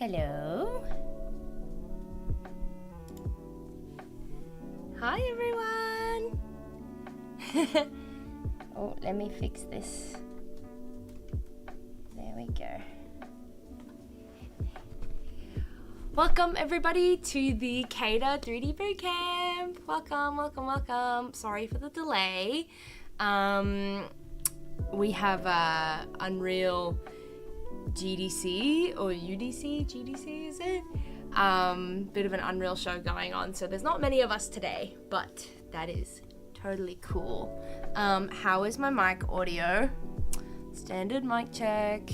Hello. Hi everyone. Oh, let me fix this. There we go. Welcome everybody to the CADA 3D Bootcamp. Welcome. Sorry for the delay. We have Unreal GDC or GDC is it? Bit of an Unreal show going on, so there's not many of us today, but that is totally cool. How is my mic audio? Standard mic check.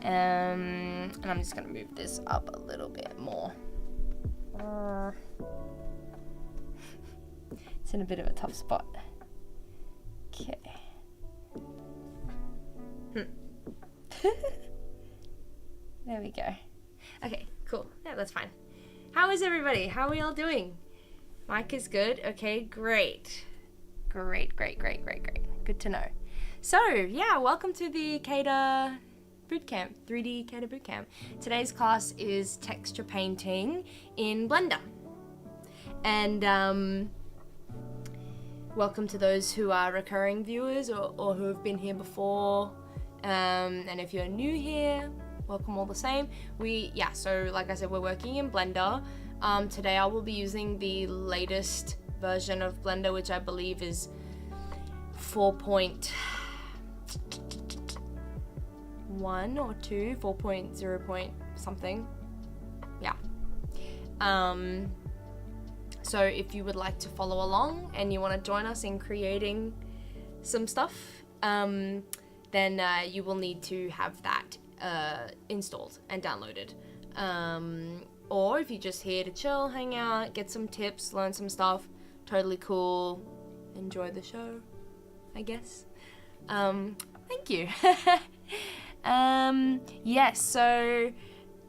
And I'm just gonna move this up a little bit more. It's in a bit of a tough spot. Okay. There we go. Okay, cool. Yeah, that's fine. How is everybody? How are we all doing? Mike is good. Okay, great. Great. Good to know. So, yeah, welcome to the CADA Bootcamp, 3D CADA Bootcamp. Today's class is texture painting in Blender. And welcome to those who are recurring viewers or who have been here before. And if you're new here, welcome all the same. So like I said, we're working in Blender. Today I will be using the latest version of Blender, which I believe is 4.1 or 2, 4.0 point something. Yeah. So if you would like to follow along and you want to join us in creating some stuff, then you will need to have that installed and downloaded. Or if you're just here to chill, hang out, get some tips, learn some stuff, totally cool, enjoy the show, I guess. Thank you. Yes, so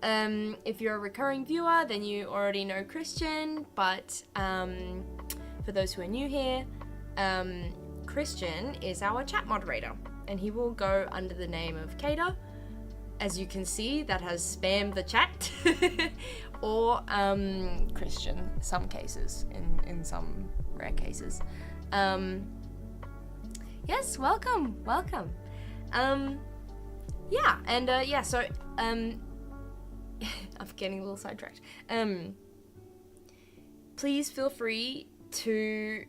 if you're a recurring viewer, then you already know Christian, but for those who are new here, Christian is our chat moderator, and he will go under the name of CADA. As you can see, that has spammed the chat, or Christian, some cases, in some rare cases. Yes, welcome. So I'm getting a little sidetracked. Please feel free to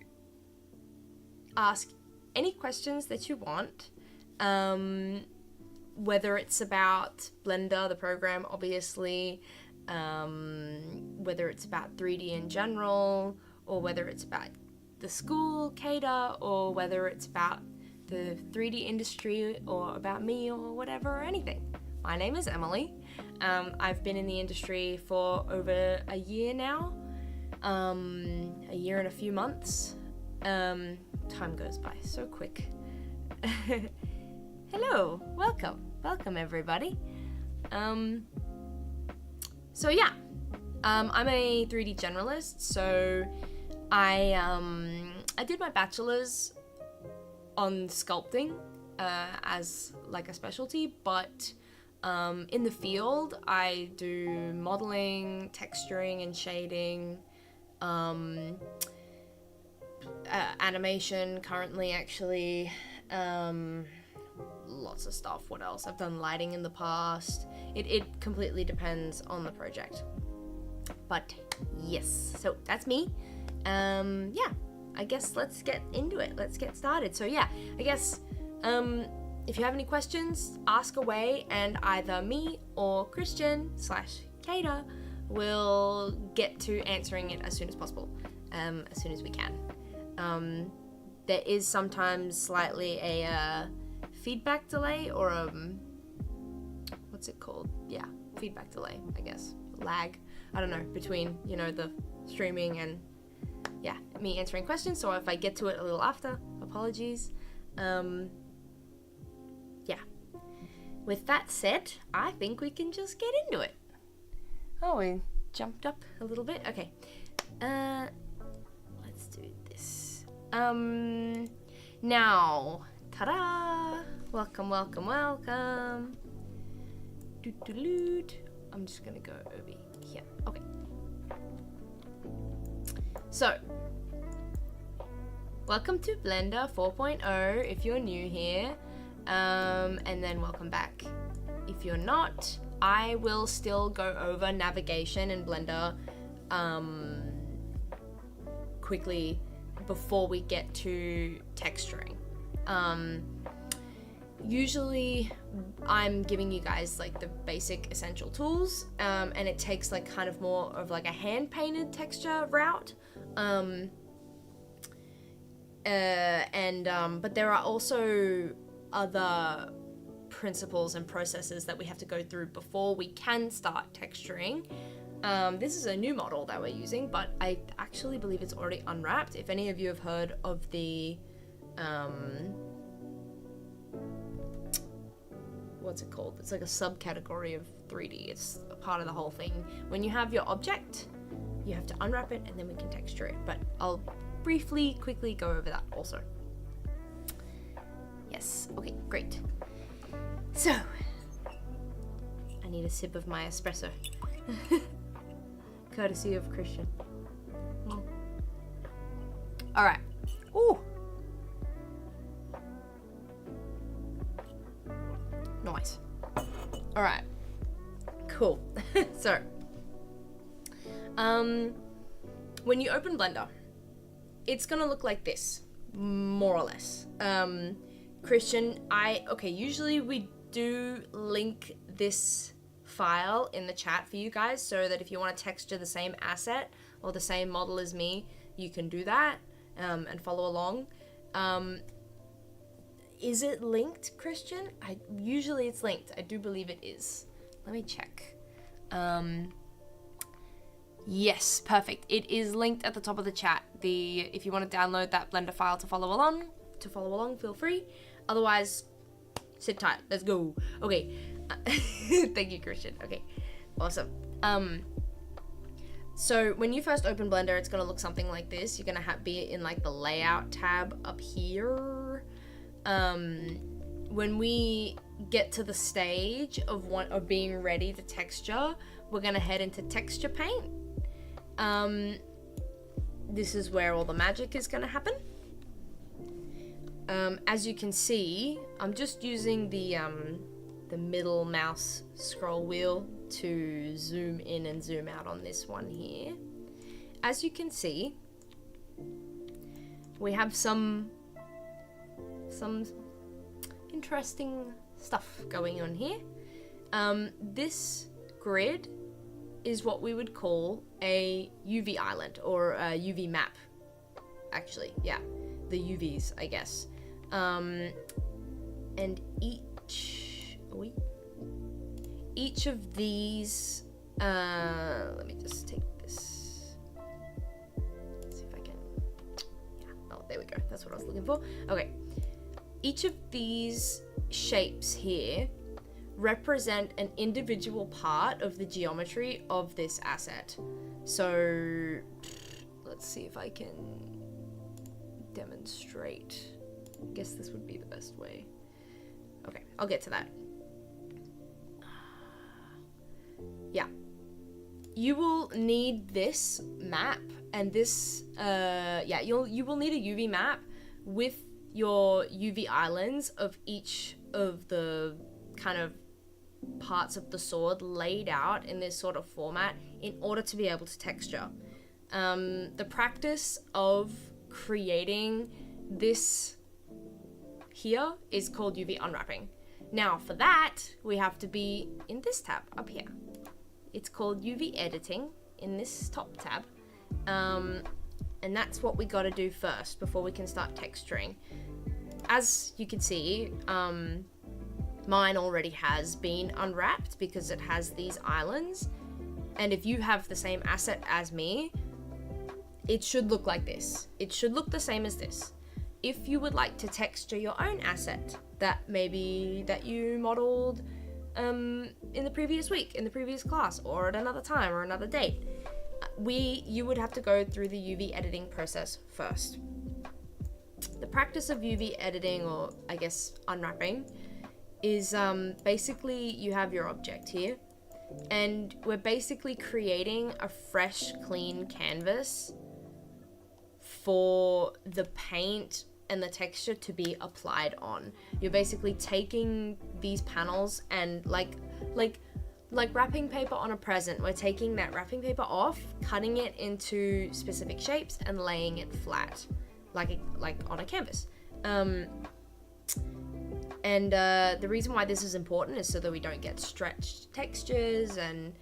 ask any questions that you want, whether it's about Blender, the program, obviously, whether it's about 3D in general, or whether it's about the school, CADA, or whether it's about the 3D industry, or about me, or whatever, or anything. My name is Emily. I've been in the industry for over a year now, a year and a few months. Time goes by so quick. Hello, welcome everybody. I'm a 3D generalist, so I did my bachelor's on sculpting as like a specialty, but in the field I do modeling, texturing and shading, animation currently actually, lots of stuff. What else? I've done lighting in the past. It completely depends on the project. But yes, so that's me. I guess let's get into it. Let's get started. So yeah, I guess if you have any questions, ask away, and either me or Christian/CADA will get to answering it as soon as possible, as soon as we can. There is sometimes slightly a feedback delay, or what's it called? Yeah, feedback delay, I guess. Lag, I don't know, between, the streaming and me answering questions. So if I get to it a little after, apologies. With that said, I think we can just get into it. Oh, we jumped up a little bit. Okay. Let's do this. Now, ta-da! Welcome. I'm just gonna go over here. Okay. So, welcome to Blender 4.0 if you're new here, and then welcome back if you're not. I will still go over navigation in Blender quickly before we get to texturing. Usually I'm giving you guys like the basic essential tools, and it takes like kind of more of like a hand painted texture route. But there are also other principles and processes that we have to go through before we can start texturing. This is a new model that we're using, but I actually believe it's already unwrapped. If any of you have heard of the what's it called? It's like a subcategory of 3D. It's a part of the whole thing. When you have your object, you have to unwrap it and then we can texture it. But I'll quickly go over that also. Yes, okay, great. So, I need a sip of my espresso. Courtesy of Christian. Alright. Ooh! Nice. Alright. Cool. So, when you open Blender, it's gonna look like this, more or less. Christian, usually we do link this file in the chat for you guys so that if you want to texture the same asset or the same model as me, you can do that and follow along. Is it linked, Christian? Usually it's linked. I do believe it is. Let me check. Yes, perfect. It is linked at the top of the chat. If you want to download that Blender file to follow along, feel free. Otherwise, sit tight. Let's go. Okay. Thank you, Christian. Okay. Awesome. So when you first open Blender, it's gonna look something like this. You're gonna be in like the layout tab up here. When we get to the stage of being ready to texture, we're gonna head into texture paint. This is where all the magic is gonna happen. As you can see, I'm just using the middle mouse scroll wheel to zoom in and zoom out on this one here. As you can see, we have some interesting stuff going on here. This grid is what we would call a UV island or a UV map. Actually, yeah, the UVs, I guess. And each of these, let me just take this. Let's see if I can. Yeah. Oh, there we go. That's what I was looking for. Okay. Each of these shapes here represent an individual part of the geometry of this asset. So let's see if I can demonstrate. I guess this would be the best way. Okay, I'll get to that. Yeah. You will need this map and this, you will need a UV map with your UV islands of each of the kind of parts of the sword laid out in this sort of format in order to be able to texture. The practice of creating this here is called UV unwrapping. Now for that, we have to be in this tab up here. It's called UV editing in this top tab. And that's what we got to do first before we can start texturing. As you can see, mine already has been unwrapped because it has these islands. And if you have the same asset as me, it should look like this. It should look the same as this. If you would like to texture your own asset that you modeled in the previous week, in the previous class, or at another time or another date, you would have to go through the UV editing process first. The practice of UV editing, or I guess unwrapping, is basically you have your object here, and we're basically creating a fresh, clean canvas for the paint and the texture to be applied on. You're basically taking these panels and like wrapping paper on a present, we're taking that wrapping paper off, cutting it into specific shapes and laying it flat like on a canvas. The reason why this is important is so that we don't get stretched textures, and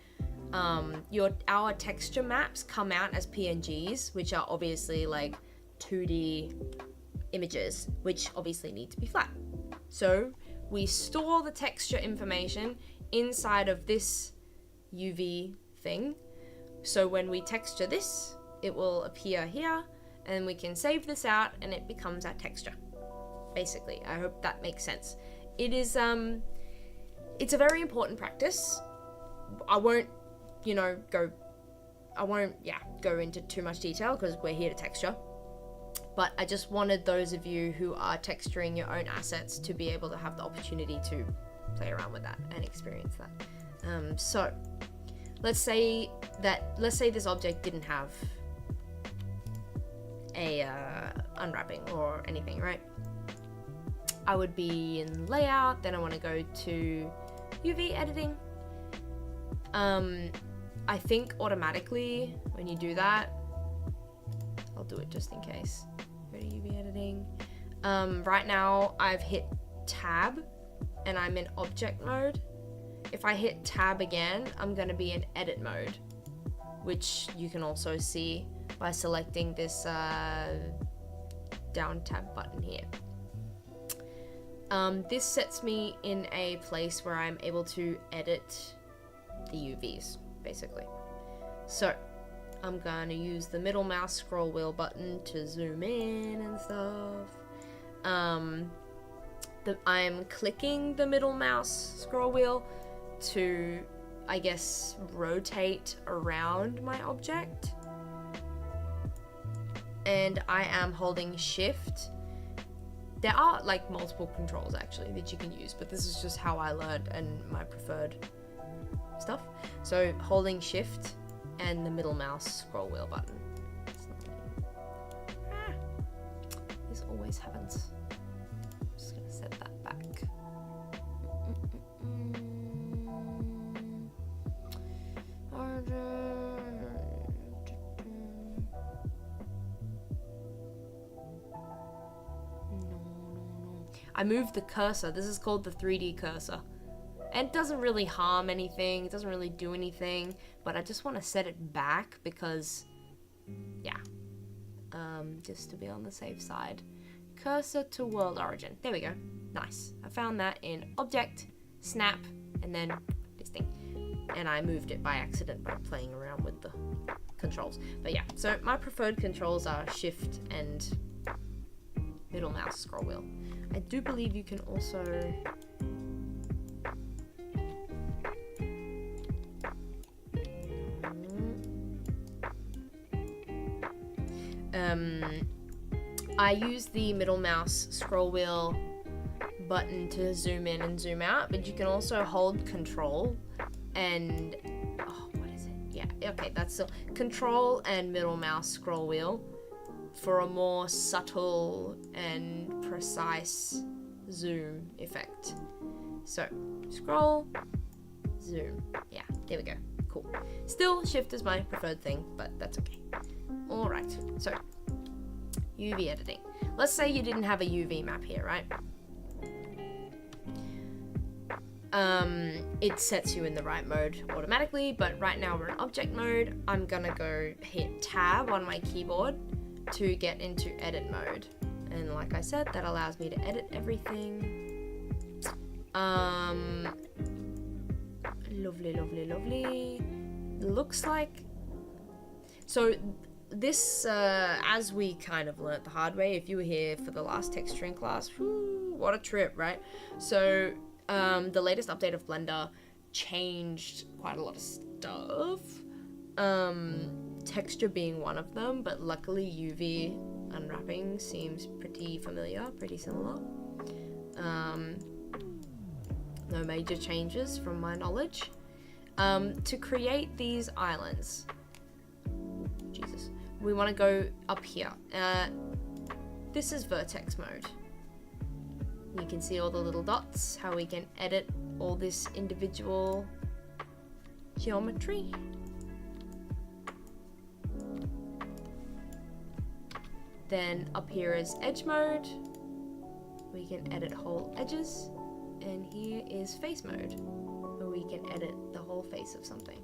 our texture maps come out as PNGs, which are obviously like 2D images, which obviously need to be flat. So we store the texture information inside of this UV thing. So when we texture this, it will appear here, and we can save this out and it becomes our texture. Basically, I hope that makes sense. It is it's a very important practice. I won't go into too much detail because we're here to texture. But I just wanted those of you who are texturing your own assets to be able to have the opportunity to play around with that and experience that. So let's say this object didn't have a unwrapping or anything, right? I would be in layout, then I want to go to UV editing. I think automatically when you do that, I'll do it just in case. Go to UV editing. Right now I've hit tab and I'm in object mode. If I hit tab again, I'm going to be in edit mode, which you can also see by selecting this down tab button here. This sets me in a place where I'm able to edit the UVs, basically. So I'm gonna use the middle mouse scroll wheel button to zoom in and stuff. I'm clicking the middle mouse scroll wheel to, I guess, rotate around my object. And I am holding shift. There are like multiple controls actually that you can use, but this is just how I learned and my preferred stuff. So holding shift and the middle mouse scroll wheel button. This always happens. I'm just gonna set that back. I moved the cursor. This is called the 3D cursor. And it doesn't really harm anything. It doesn't really do anything. But I just want to set it back because, yeah. Just to be on the safe side. Cursor to world origin. There we go. Nice. I found that in object, snap, and then this thing. And I moved it by accident by playing around with the controls. But yeah, so my preferred controls are shift and middle mouse scroll wheel. I do believe you can also I use the middle mouse scroll wheel button to zoom in and zoom out, but you can also hold control and what is it? Yeah, okay, that's the control and middle mouse scroll wheel for a more subtle and precise zoom effect. So scroll, zoom. Yeah, there we go. Cool. Still, shift is my preferred thing, but that's okay. All right. So UV editing. Let's say you didn't have a UV map here, right? It sets you in the right mode automatically, but right now we're in object mode. I'm gonna go hit tab on my keyboard to get into edit mode, and like I said, that allows me to edit everything. Lovely. Looks like, so this as we kind of learnt the hard way, if you were here for the last texturing class, whew, what a trip, right? So the latest update of Blender changed quite a lot of stuff, texture being one of them, but luckily UV unwrapping seems pretty familiar, pretty similar. No major changes from my knowledge. To create these islands, Jesus, we want to go up here. This is vertex mode. You can see all the little dots, how we can edit all this individual geometry. Then up here is edge mode. We can edit whole edges. And here is face mode, where we can edit the whole face of something.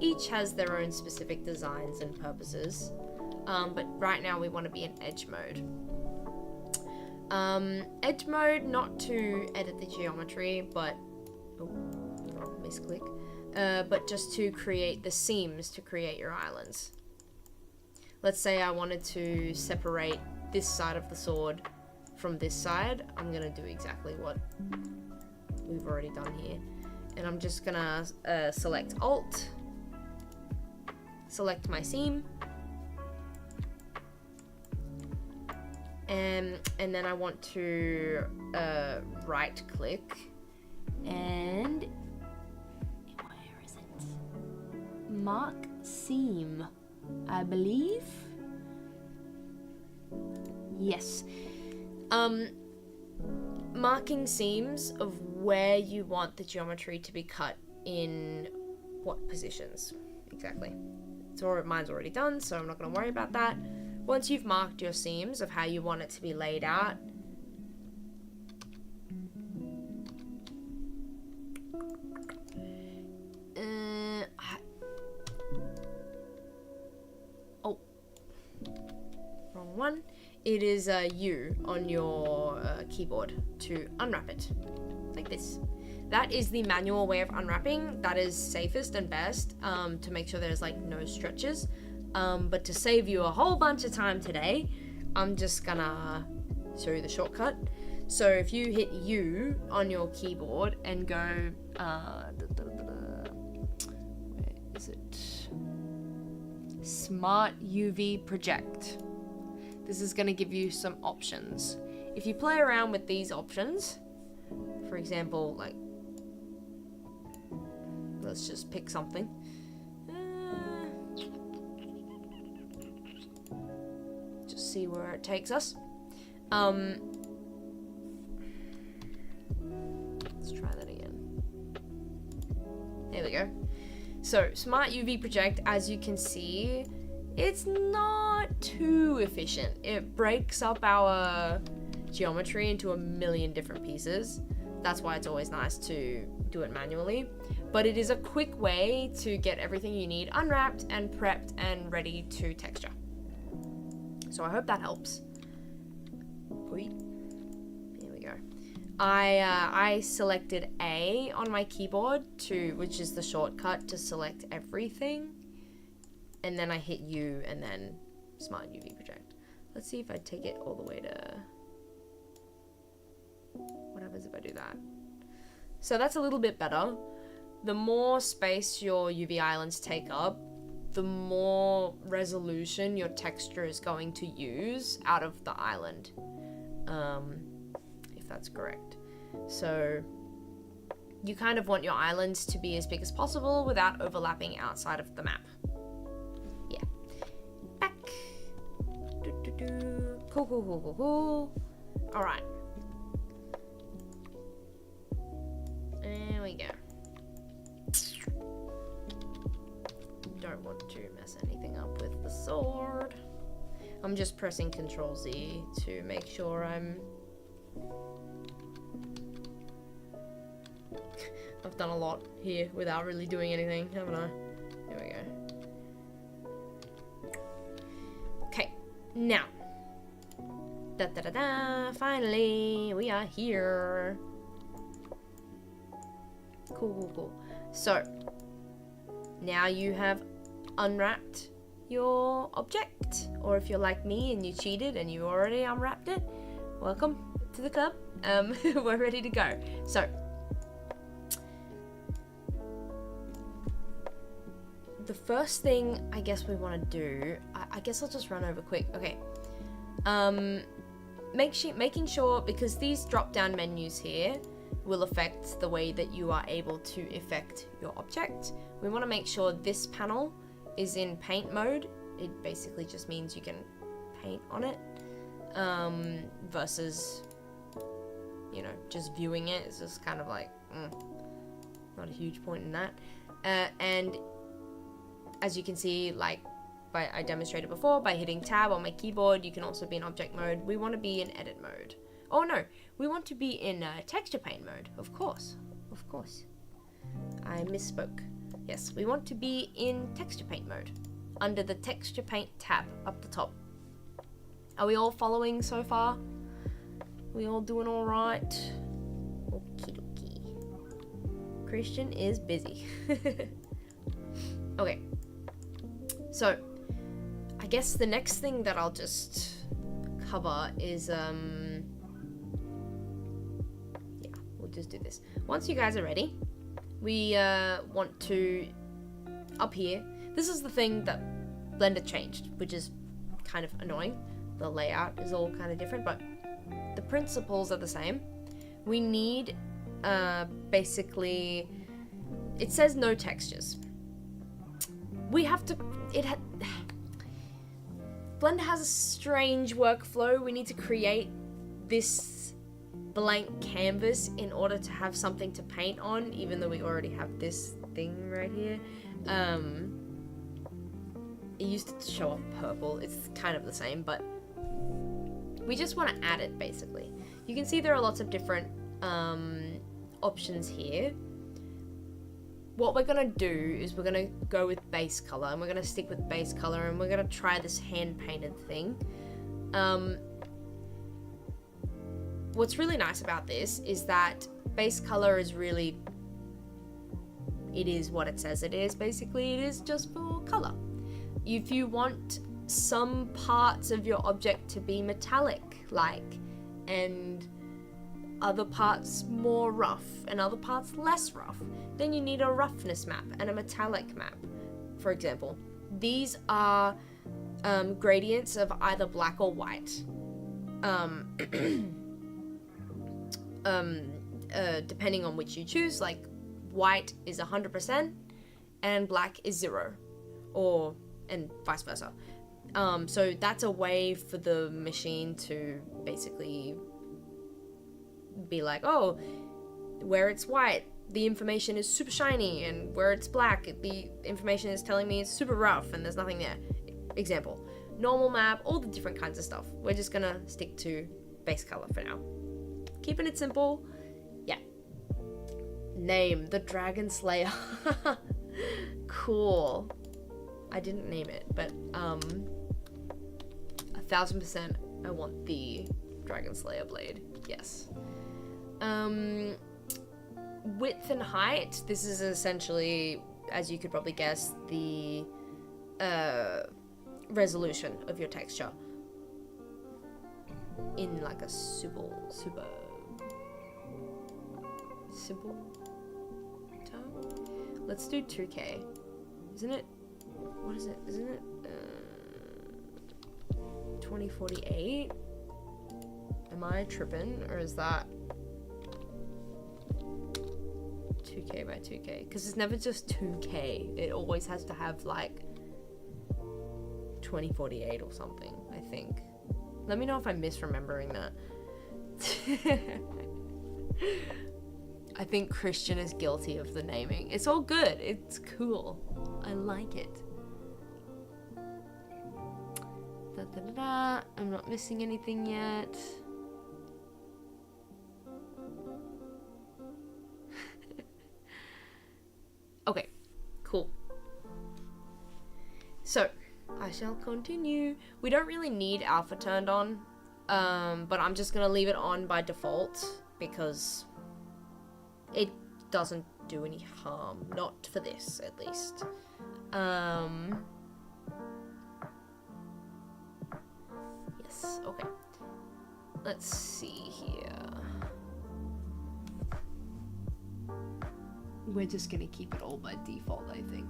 Each has their own specific designs and purposes, but right now we want to be in edge mode. Edge mode, not to edit the geometry, but misclick, but just to create the seams to create your islands. Let's say I wanted to separate this side of the sword from this side. I'm gonna do exactly what we've already done here, and I'm just gonna select Alt, select my seam, and then I want to right click, and where is it? Mark seam, I believe. Yes. Marking seams of where you want the geometry to be cut in what positions exactly. Mine's already done, so I'm not going to worry about that. Once you've marked your seams of how you want it to be laid out, wrong one. It is U on your keyboard to unwrap it, like this. That is the manual way of unwrapping. That is safest and best to make sure there's like no stretches. But to save you a whole bunch of time today, I'm just gonna show you the shortcut. So if you hit U on your keyboard and go, where is it? Smart UV project. This is gonna give you some options. If you play around with these options, for example, like, let's just pick something. Just see where it takes us. Let's try that again. There we go. So, Smart UV Project, as you can see, it's not too efficient. It breaks up our geometry into a million different pieces. That's why it's always nice to do it manually. But it is a quick way to get everything you need unwrapped and prepped and ready to texture. So I hope that helps. Here we go. I selected A on my keyboard which is the shortcut to select everything. And then I hit U and then Smart UV Project. Let's see if I take it all the way to... What happens if I do that? So that's a little bit better. The more space your UV islands take up, the more resolution your texture is going to use out of the island. If that's correct. So you kind of want your islands to be as big as possible without overlapping outside of the map. Yeah. Back. Cool. Alright. There we go. Don't want to mess anything up with the sword. I'm just pressing Control Z to make sure I've done a lot here without really doing anything, haven't I? There we go. Okay, now. Finally, we are here. Cool. So, now you have unwrapped your object. Or if you're like me and you cheated and you already unwrapped it, welcome to the club. We're ready to go. So, the first thing I guess we want to do, I guess I'll just run over quick. Okay. Making sure, because these drop down menus here, will affect the way that you are able to affect your object. We want to make sure this panel is in paint mode. It basically just means you can paint on it, versus, you know, just viewing it. It's just kind of like, not a huge point in that. And as you can see, like I demonstrated before, by hitting tab on my keyboard, you can also be in object mode. We want to be in edit mode. Oh no, we want to be in texture paint mode, of course. I misspoke. Yes, we want to be in texture paint mode, under the texture paint tab up the top. Are we all following so far? We all doing all right? Okie dokie. Christian is busy. Okay, so I guess the next thing that I'll just cover is yeah, we'll just do this. Once you guys are ready, we want to, up here, this is the thing that Blender changed, which is kind of annoying. The layout is all kind of different, but the principles are the same. We need basically, it says no textures. We have to, Blender has a strange workflow. We need to create this blank canvas in order to have something to paint on, even though we already have this thing right here. It used to show up purple. It's kind of the same, but we just want to add it, basically. You can see there are lots of different options here. What we're gonna do is we're gonna go with base color, and we're gonna stick with base color, and we're gonna try this hand-painted thing. What's really nice about this is that base color is really, it is what it says it is, basically. It is just for color. If you want some parts of your object to be metallic-like, and other parts more rough, and other parts less rough, then you need a roughness map and a metallic map, for example. These are gradients of either black or white. Depending on which you choose, like white is 100% and black is 0, and vice versa. So that's a way for the machine to basically be like, oh, where it's white, the information is super shiny, and where it's black, the information is telling me it's super rough and there's nothing there. Example, normal map, all the different kinds of stuff. We're just gonna stick to base color for now. Keeping it simple. Yeah. Name, the Dragon Slayer. Cool. I didn't name it, but 1000% I want the Dragon Slayer blade. Yes. Width and height. This is essentially, as you could probably guess, the resolution of your texture in like a simple term. Let's do 2K. Isn't it? What is it? Isn't it 2048? Am I tripping, or is that 2K by 2K? Because it's never just 2K. It always has to have like 2048 or something, I think. Let me know if I'm misremembering that. I think Christian is guilty of the naming. It's all good. It's cool. I like it. I'm not missing anything yet. Okay, cool. So, I shall continue. We don't really need alpha turned on, but I'm just gonna leave it on by default because it doesn't do any harm. Not for this, at least. Yes, okay. Let's see here. We're just gonna keep it all by default, I think.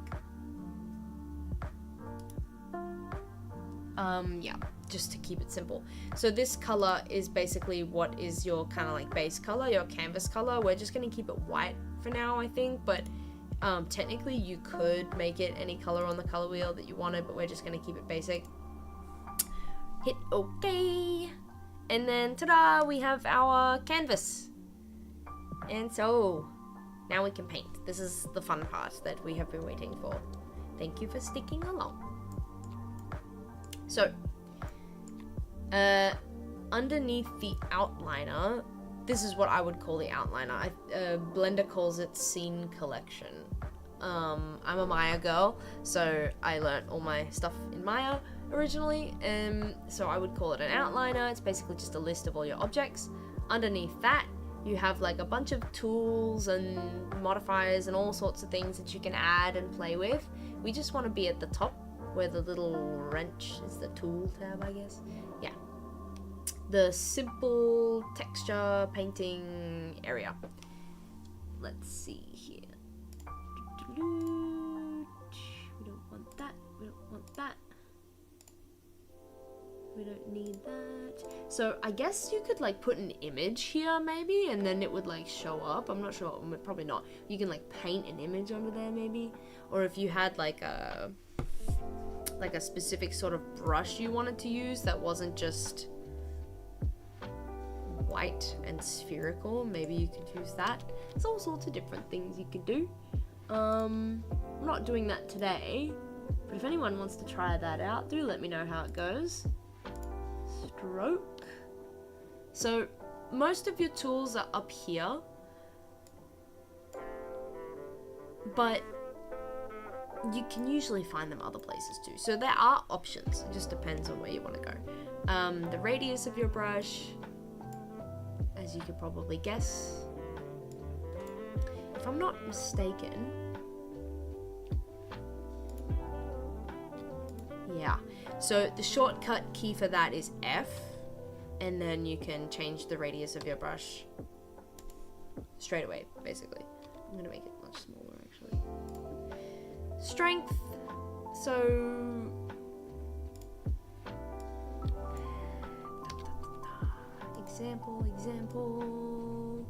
Yeah, just to keep it simple. So this color is basically what is your kind of like base color, your canvas color. We're just going to keep it white for now, I think, but technically you could make it any color on the color wheel that you wanted, but we're just going to keep it basic. Hit OK, and then ta-da, we have our canvas. And so now we can paint. This is the fun part that we have been waiting for. Thank you for sticking along. So underneath the outliner, this is what I would call the outliner. Blender calls it scene collection. I'm a Maya girl, so I learnt all my stuff in Maya originally, so I would call it an outliner. It's basically just a list of all your objects. Underneath that, you have like a bunch of tools and modifiers and all sorts of things that you can add and play with. We just want to be at the top where the little wrench is the tool tab, I guess. Yeah. The simple texture painting area. Let's see here. We don't want that. We don't want that. We don't need that. So I guess you could like put an image here maybe, and then it would like show up. I'm not sure, probably not. You can like paint an image under there maybe. Or if you had like a specific sort of brush you wanted to use that wasn't just white and spherical, maybe you could use that. There's all sorts of different things you could do. I'm not doing that today, but if anyone wants to try that out, do let me know how it goes. Stroke. So most of your tools are up here, but you can usually find them other places too. So there are options. It just depends on where you want to go. The radius of your brush, as you could probably guess. If I'm not mistaken, yeah. So the shortcut key for that is F, and then you can change the radius of your brush straight away, basically. I'm gonna make it much smaller actually. Strength. So example.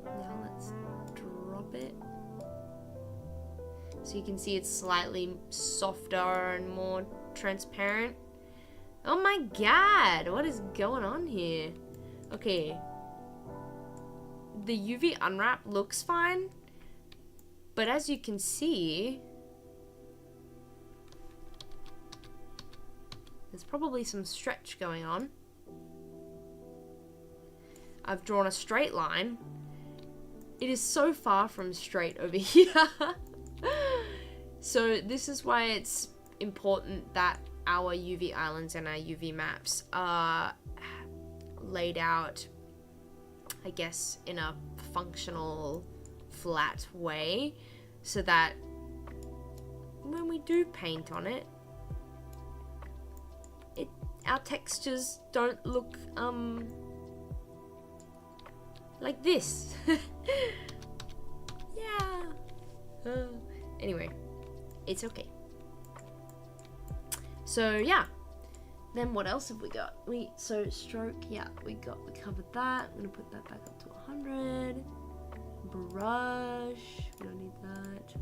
Now let's drop it. So you can see it's slightly softer and more transparent. Oh my god, what is going on here? Okay. The UV unwrap looks fine, but as you can see, there's probably some stretch going on. I've drawn a straight line. It is so far from straight over here. So this is why it's important that our UV islands and our UV maps are laid out, I guess, in a functional, flat way, so that when we do paint on it, our textures don't look like this. Yeah. Anyway, it's okay. So yeah, then what else have we got? So stroke, yeah, we covered that. I'm gonna put that back up to 100. Brush, we don't need that.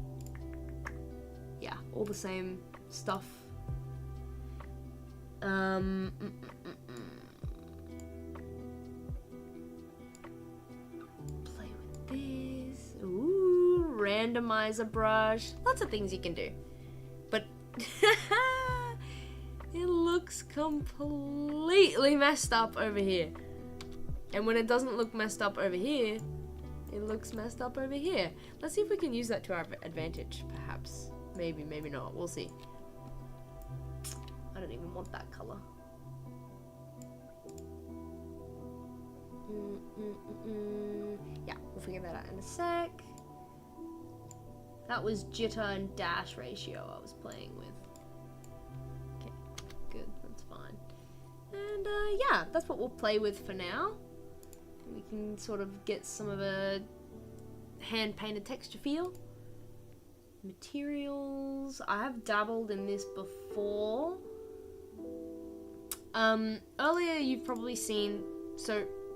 Yeah, all the same stuff. Play with this. Ooh, randomizer brush. Lots of things you can do, but it looks completely messed up over here. And when it doesn't look messed up over here, it looks messed up over here. Let's see if we can use that to our advantage, perhaps. Maybe, maybe not. We'll see. I don't even want that color. Yeah, we'll figure that out in a sec. That was jitter and dash ratio I was playing with. Okay, good, that's fine. And yeah, that's what we'll play with for now. We can sort of get some of a hand-painted texture feel. Materials, I have dabbled in this before. Earlier you've probably seen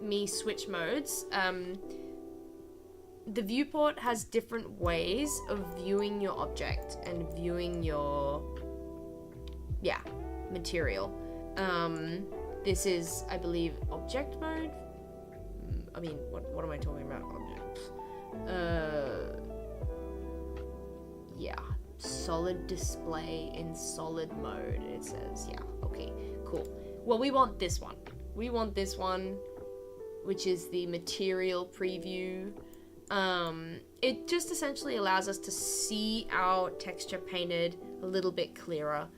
me switch modes. The viewport has different ways of viewing your object and viewing your material. This is, I believe, object mode. I mean, what am I talking about? Solid display in solid mode, it says. Yeah, okay, cool. Well, we want this one. We want this one, which is the material preview. It just essentially allows us to see our texture painted a little bit clearer.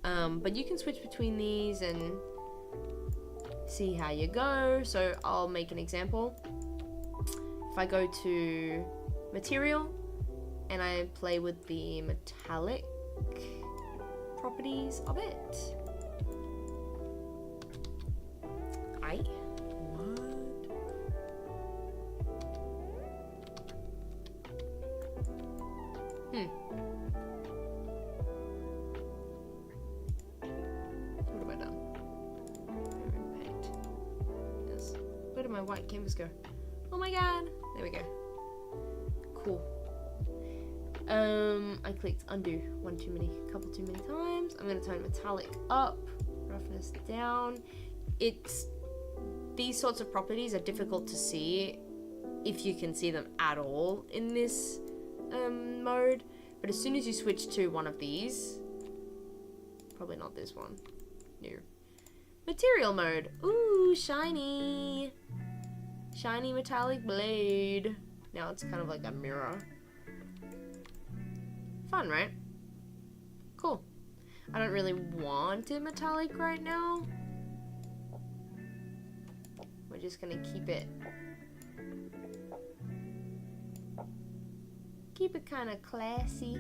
But you can switch between these and see how you go. So I'll make an example. If I go to material and I play with the metallic properties of it. What have I done? Paint. Yes. Where did my white canvas go? Oh my god! There we go. Cool. I clicked undo couple too many times. I'm gonna turn metallic up, roughness down. These sorts of properties are difficult to see if you can see them at all in this mode, but as soon as you switch to one of these, probably not this one, no, material mode, ooh, shiny metallic blade. Now it's kind of like a mirror. Fun, right? Cool. I don't really want it metallic right now. We're just gonna keep it kind of classy,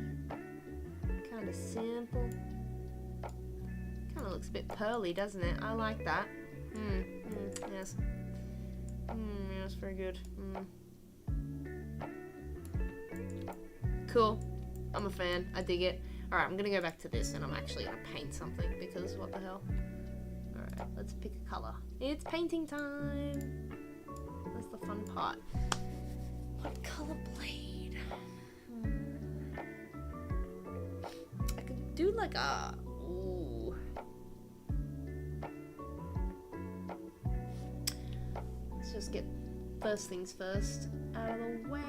kind of simple. Kind of looks a bit pearly, doesn't it? I like that. Yes. Yes, very good. Cool. I'm a fan. I dig it. Alright, I'm gonna go back to this and I'm actually gonna paint something because what the hell. Alright, let's pick a color. It's painting time. That's the fun part. What color blade? I could do like a... Ooh. Let's just get first things first out of the way.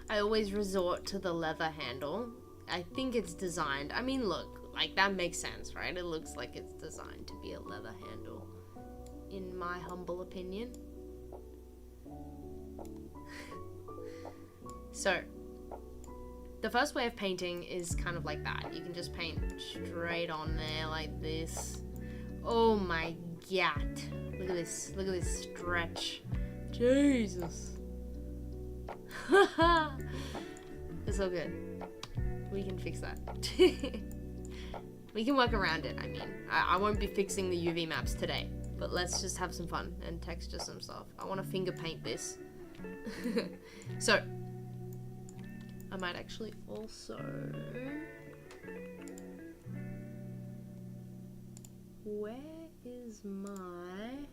I always resort to the leather handle. I think it's designed, I mean, look, like that makes sense, right? It looks like it's designed to be a leather handle, in my humble opinion. So, the first way of painting is kind of like that. You can just paint straight on there like this. Oh my god. Look at this stretch. Jesus. It's so good. We can fix that. We can work around it. I mean, I won't be fixing the UV maps today, but let's just have some fun and texture some stuff. I want to finger paint this. So, I might actually also... Where is my...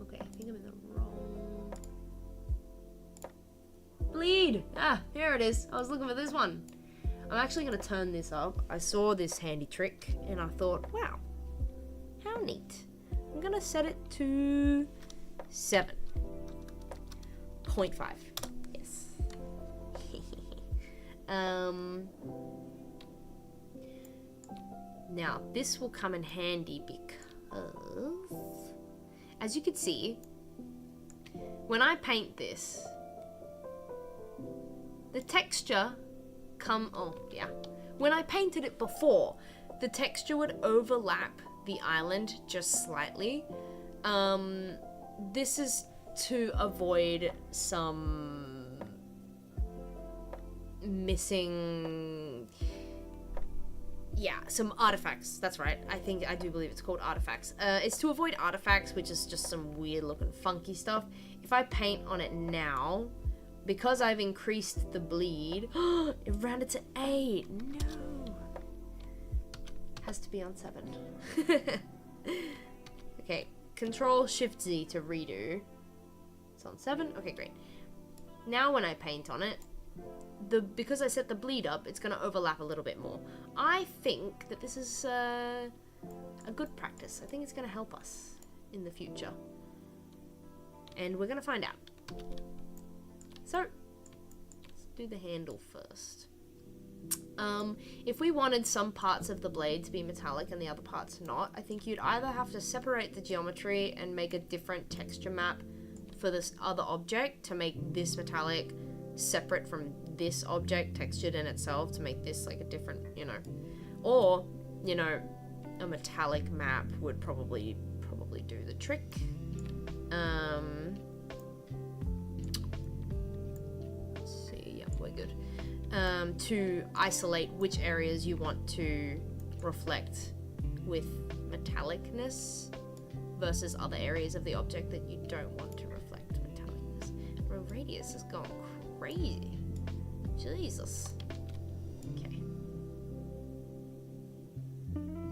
Okay, I think I'm in the wrong... Bleed! Ah, here it is. I was looking for this one. I'm actually going to turn this up. I saw this handy trick and I thought, wow, how neat. I'm going to set it to 7.5. Yes. Now, this will come in handy because, as you can see, when I paint this, the texture when I painted it before, the texture would overlap the island just slightly. This is to avoid some missing, some artifacts. That's right. I do believe it's called artifacts. It's to avoid artifacts, which is just some weird looking funky stuff. If I paint on it now, because I've increased the bleed, it rounded to 8. No. Has to be on 7. Okay, Control-Shift-Z to redo. It's on 7. Okay, great. Now when I paint on it, because I set the bleed up, it's going to overlap a little bit more. I think that this is a good practice. I think it's going to help us in the future. And we're going to find out. So, let's do the handle first. If we wanted some parts of the blade to be metallic and the other parts not, I think you'd either have to separate the geometry and make a different texture map for this other object to make this metallic separate from this object textured in itself to make this like a different, or, a metallic map would probably do the trick. Let's see, yep, we're good. To isolate which areas you want to reflect with metallicness versus other areas of the object that you don't want to reflect metallicness. My radius has gone crazy. Jesus. Okay.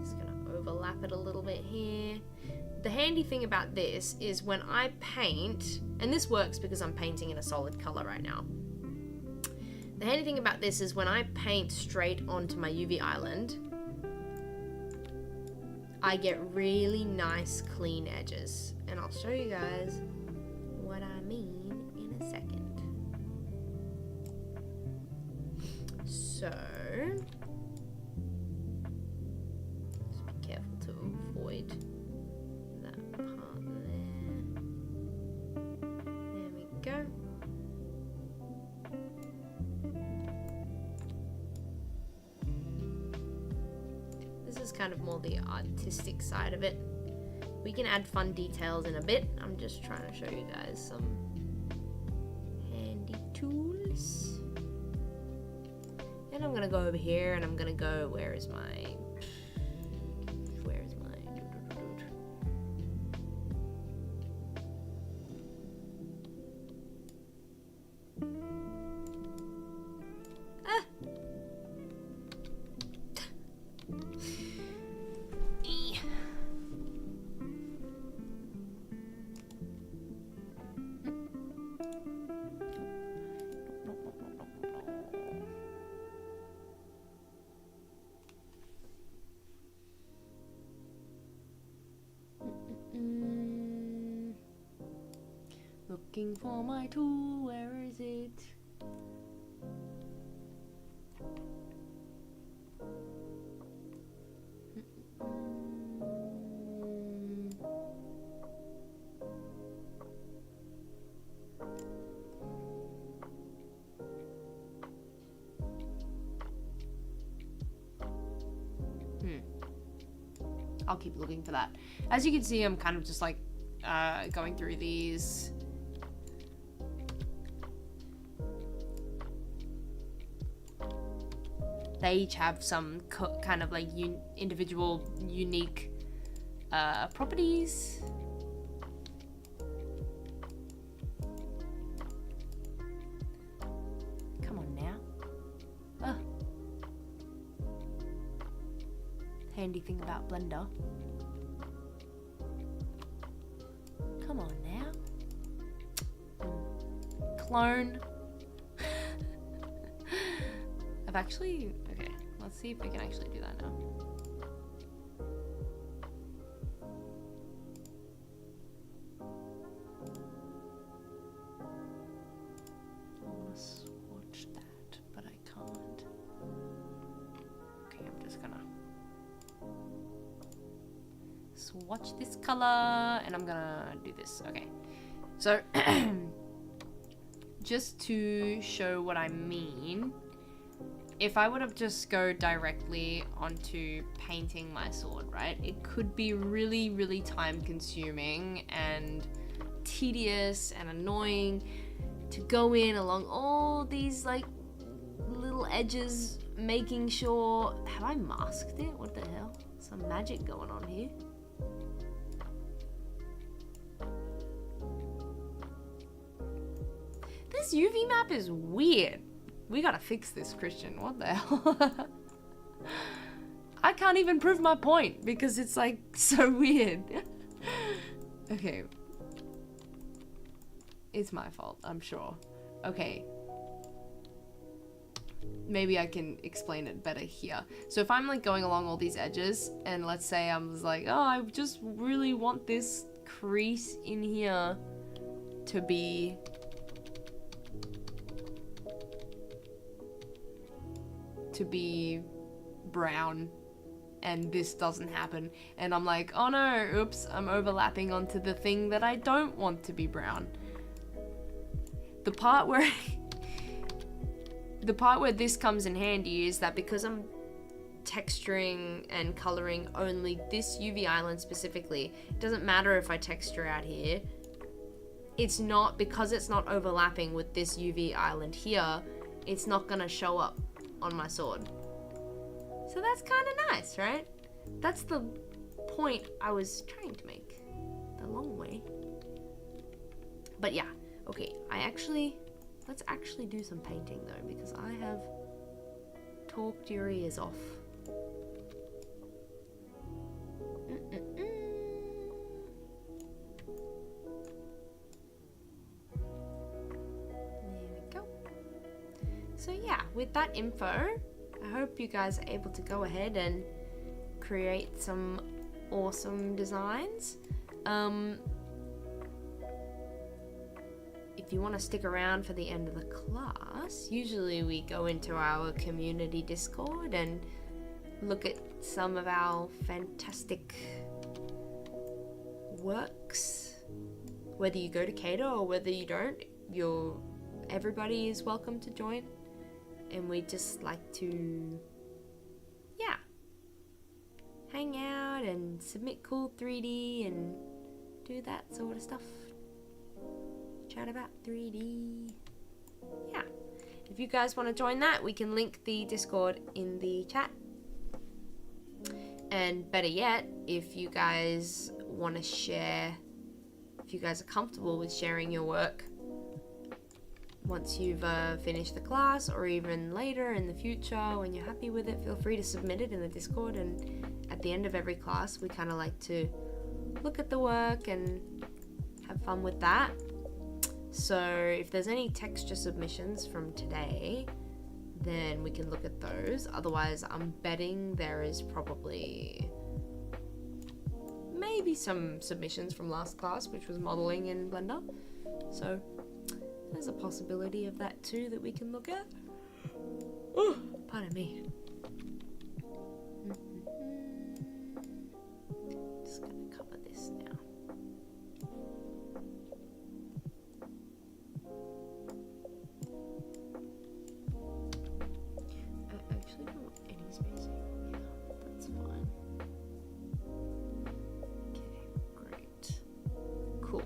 Just gonna overlap it a little bit here. The handy thing about this is when I paint, and this works because I'm painting in a solid color right now. The handy thing about this is when I paint straight onto my UV island, I get really nice clean edges. And I'll show you guys what I mean in a second. So, just be careful to avoid that part there. There we go. This is kind of more the artistic side of it. We can add fun details in a bit. I'm just trying to show you guys some handy tools. And I'm gonna go over here and I'm gonna go, where is my looking for my tool, where is it? I'll keep looking for that. As you can see, I'm kind of just like going through these. They each have some kind of like individual, unique properties. Come on now. Handy thing about Blender. Come on now. Clone. I've actually... Okay, let's see if we can actually do that now. I want to swatch that, but I can't. Okay, I'm just gonna swatch this color, and I'm gonna do this. Okay, so just to show what I mean, if I would have just go directly onto painting my sword, right, it could be really, really time consuming and tedious and annoying to go in along all these like little edges, making sure. Have I masked it? What the hell? Some magic going on here. This UV map is weird. We gotta fix this, Christian. What the hell? I can't even prove my point because it's like so weird. Okay. It's my fault, I'm sure. Okay. Maybe I can explain it better here. So if I'm like going along all these edges, and let's say I'm like, oh, I just really want this crease in here to be brown, and this doesn't happen, and I'm like, oh no, oops, I'm overlapping onto the thing that I don't want to be brown. The part where this comes in handy is that because I'm texturing and coloring only this UV island specifically, it doesn't matter if I texture out here. It's not, because it's not overlapping with this UV island here, it's not gonna show up on my sword. So that's kind of nice, right? That's the point I was trying to make the long way. But yeah, okay, let's actually do some painting though, because I have talked your ears off. There we go. So yeah, with that info, I hope you guys are able to go ahead and create some awesome designs. If you want to stick around for the end of the class, usually we go into our community Discord and look at some of our fantastic works. Whether you go to CADA or whether you don't, everybody is welcome to join. And we just like to, yeah, hang out and submit cool 3D and do that sort of stuff. Chat about 3D. Yeah. If you guys want to join that, we can link the Discord in the chat. And better yet, if you guys want to share, if you guys are comfortable with sharing your work, once you've finished the class, or even later in the future when you're happy with it, feel free to submit it in the Discord. And at the end of every class, we kind of like to look at the work and have fun with that. So if there's any texture submissions from today, then we can look at those. Otherwise, I'm betting there is probably maybe some submissions from last class, which was modeling in Blender. So there's a possibility of that too that we can look at. Oh, pardon me. Just gonna cover this now. I actually don't want any spacing. Yeah, that's fine. Okay, great. Cool.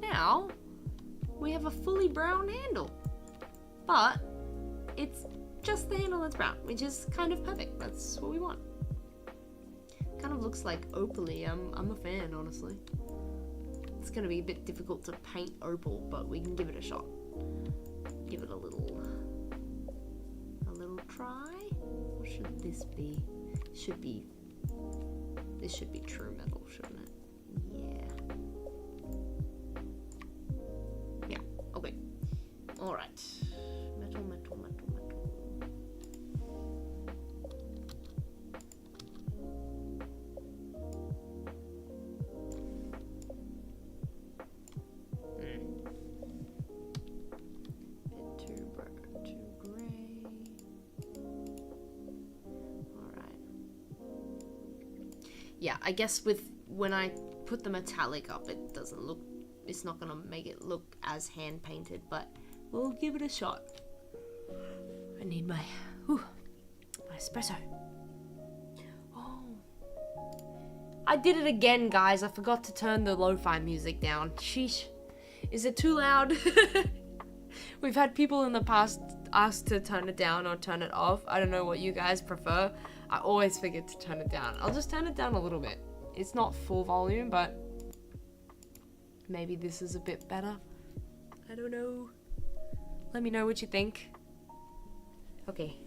Now, we have a fully brown handle, but it's just the handle that's brown, which is kind of perfect. That's what we want. Kind of looks like opaly. I'm a fan, honestly. It's gonna be a bit difficult to paint opal, but we can give it a shot. Give it a little try. What should this be? This should be true metal, shouldn't it? Yeah. Okay. Alright. Metal. Bit too gray. Alright. Yeah, I guess with when I put the metallic up, it doesn't look, it's not gonna make it look as hand painted, but we'll give it a shot. I need my espresso. Oh, I did it again, guys. I forgot to turn the lo-fi music down. Sheesh. Is it too loud? We've had people in the past ask to turn it down or turn it off. I don't know what you guys prefer. I always forget to turn it down. I'll just turn it down a little bit. It's not full volume, but maybe this is a bit better. I don't know. Let me know what you think. Okay.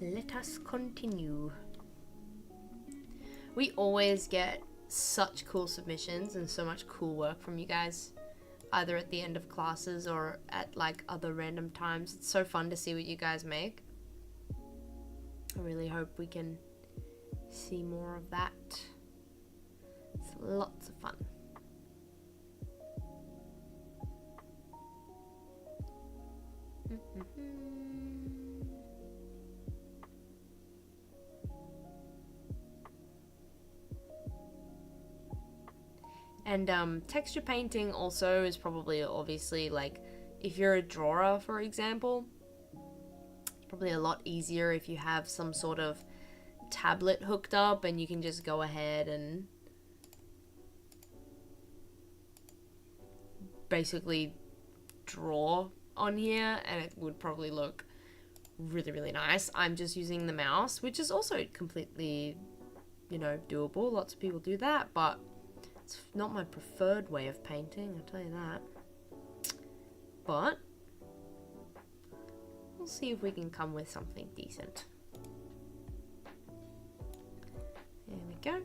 Let us continue. We always get such cool submissions and so much cool work from you guys, either at the end of classes or at like other random times. It's so fun to see what you guys make. I really hope we can see more of that. It's lots of fun. And texture painting also is probably obviously, like, if you're a drawer, for example, it's probably a lot easier if you have some sort of tablet hooked up and you can just go ahead and basically draw on here and it would probably look really, really nice. I'm just using the mouse, which is also completely, you know, doable. Lots of people do that, but it's not my preferred way of painting, I'll tell you that. But we'll see if we can come with something decent. There we go.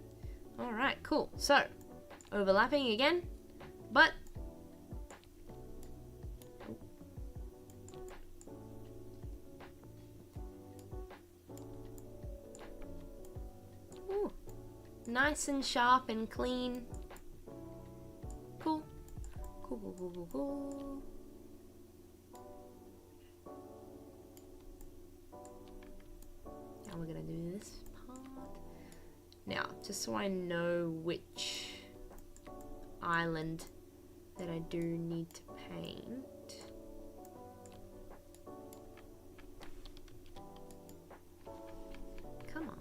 Alright, cool. So, overlapping again, but ooh, nice and sharp and clean. Cool. Cool, cool, cool, cool, cool. Now we're gonna do this part. Now, just so I know which island that I do need to paint. Come on.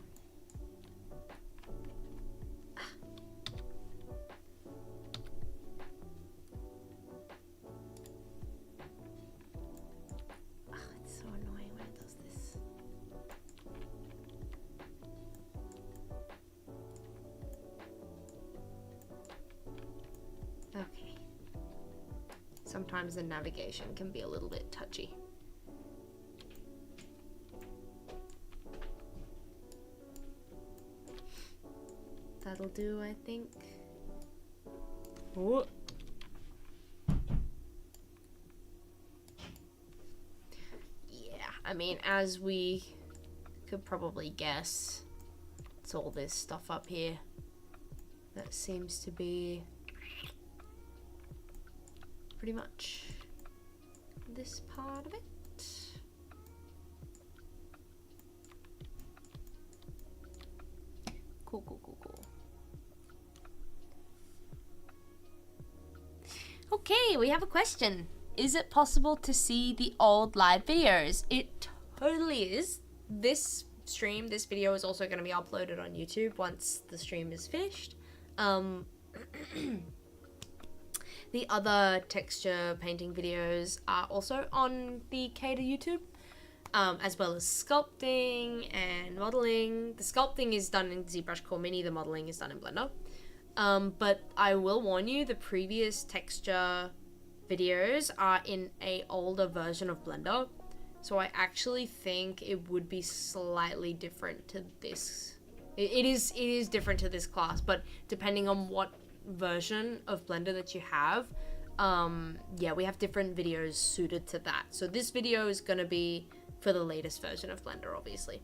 Sometimes the navigation can be a little bit touchy. That'll do, I think. Ooh. Yeah, I mean, as we could probably guess, it's all this stuff up here that seems to be pretty much this part of it. Cool, cool, cool, cool. Okay, we have a question. Is it possible to see the old live videos? It totally is. This video is also going to be uploaded on YouTube once the stream is finished. The other texture painting videos are also on the CADA YouTube, as well as sculpting and modeling. The sculpting is done in ZBrush Core Mini, the modeling is done in Blender. But I will warn you, the previous texture videos are in an older version of Blender, so I actually think it would be slightly different to this It is different to this class, but depending on what version of Blender that you have, yeah, we have different videos suited to that. So this video is going to be for the latest version of Blender, obviously.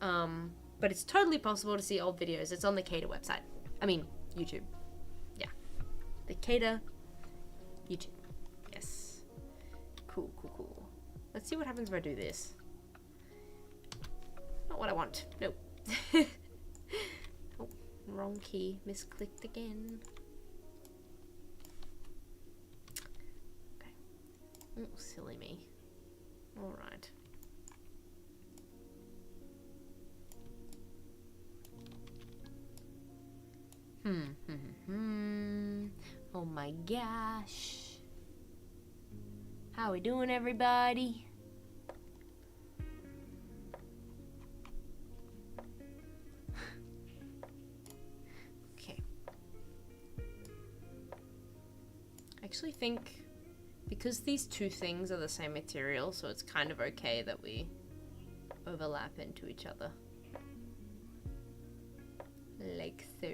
But it's totally possible to see old videos. It's on the CADA website. I mean, YouTube. Yeah. The CADA YouTube. Yes. Cool, cool, cool. Let's see what happens if I do this. Not what I want. Nope. Oh, wrong key. Misclicked again. Okay. Oh, silly me. Alright. Oh my gosh. How we doing, everybody? Okay. I actually think because these two things are the same material, so it's kind of okay that we overlap into each other. Like so.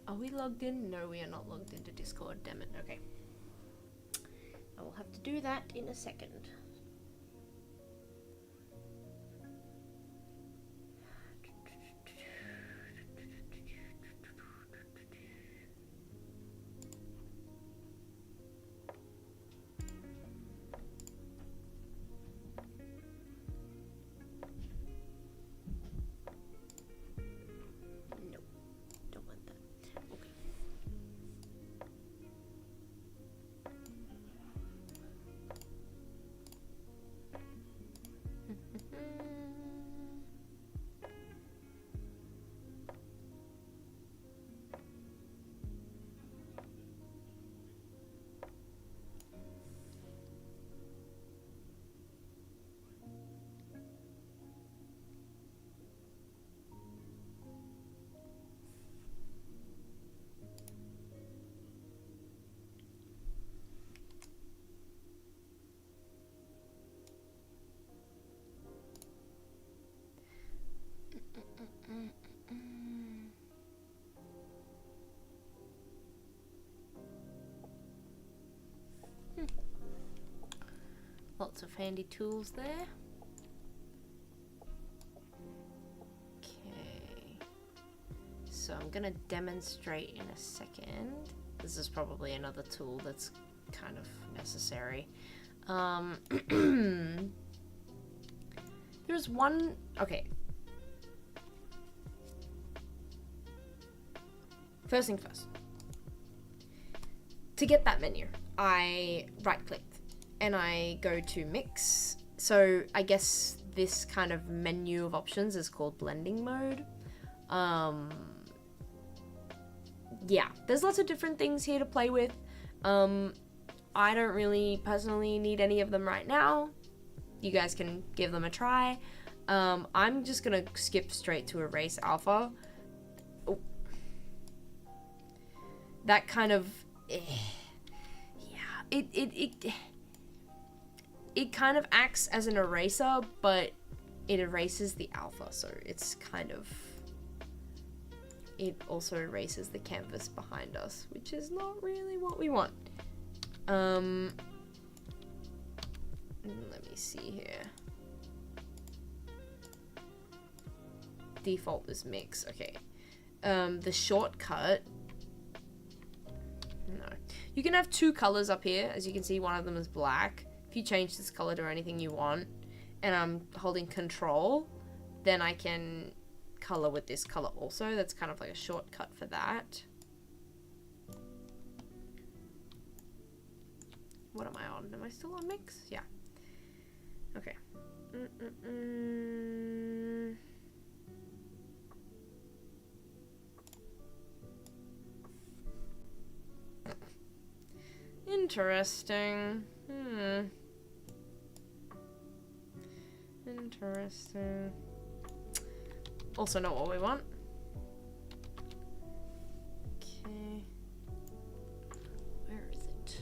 Are we logged in? No, we are not logged into Discord, damn it. Okay. I will have to do that in a second. Lots of handy tools there. Okay. So I'm gonna demonstrate in a second. This is probably another tool that's kind of necessary. There's one, okay. First thing first. To get that menu, I right-clicked and I go to mix. So I guess this kind of menu of options is called blending mode. Yeah, there's lots of different things here to play with. I don't really personally need any of them right now. You guys can give them a try. I'm just gonna skip straight to erase alpha. Oh. That kind of, yeah, it kind of acts as an eraser, but it erases the alpha, so it's kind of, it also erases the canvas behind us, which is not really what we want. Let me see here. Default is mix, okay. The shortcut, no. You can have two colors up here. As you can see, one of them is black. If you change this color to anything you want, and I'm holding control, then I can color with this color also. That's kind of like a shortcut for that. What am I on? Am I still on mix? Yeah. Okay. Interesting. Interesting. Also not what we want. Okay. Where is it?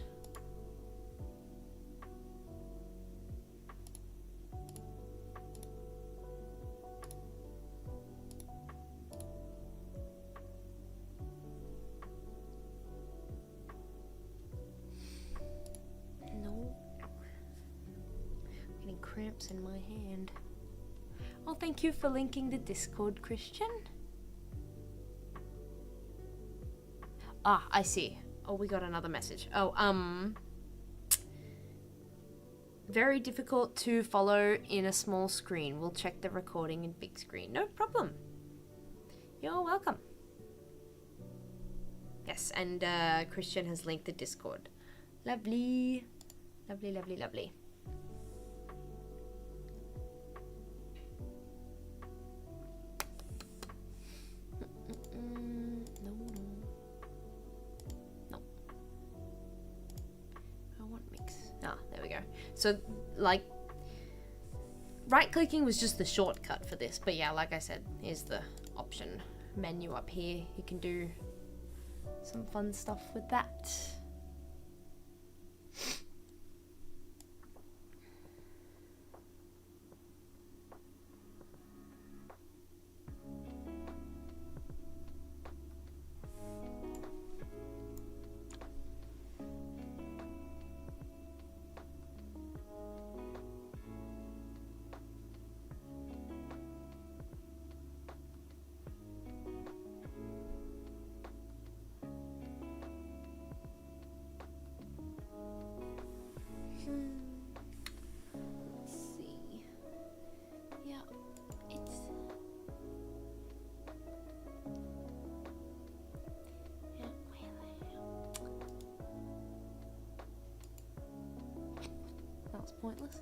No. I'm getting cramps in my hand. Oh, thank you for linking the Discord, Christian. Ah, I see. Oh, we got another message. Oh, very difficult to follow in a small screen. We'll check the recording in big screen. No problem. You're welcome. Yes, and Christian has linked the Discord. Lovely. Lovely, lovely, lovely. So, like, right-clicking was just the shortcut for this. But yeah, like I said, here's the option menu up here. You can do some fun stuff with that. Pointless.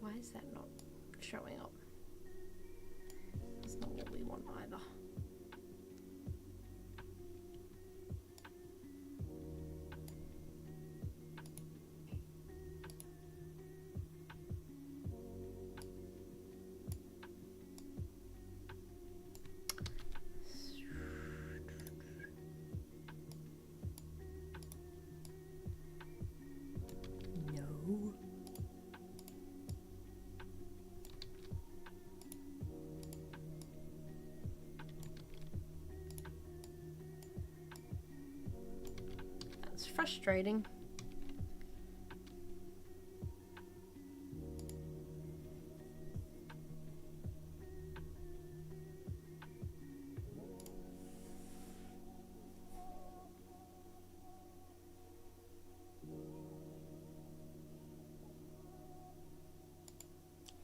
Why is that not showing up? That's not what we want either. No. Frustrating.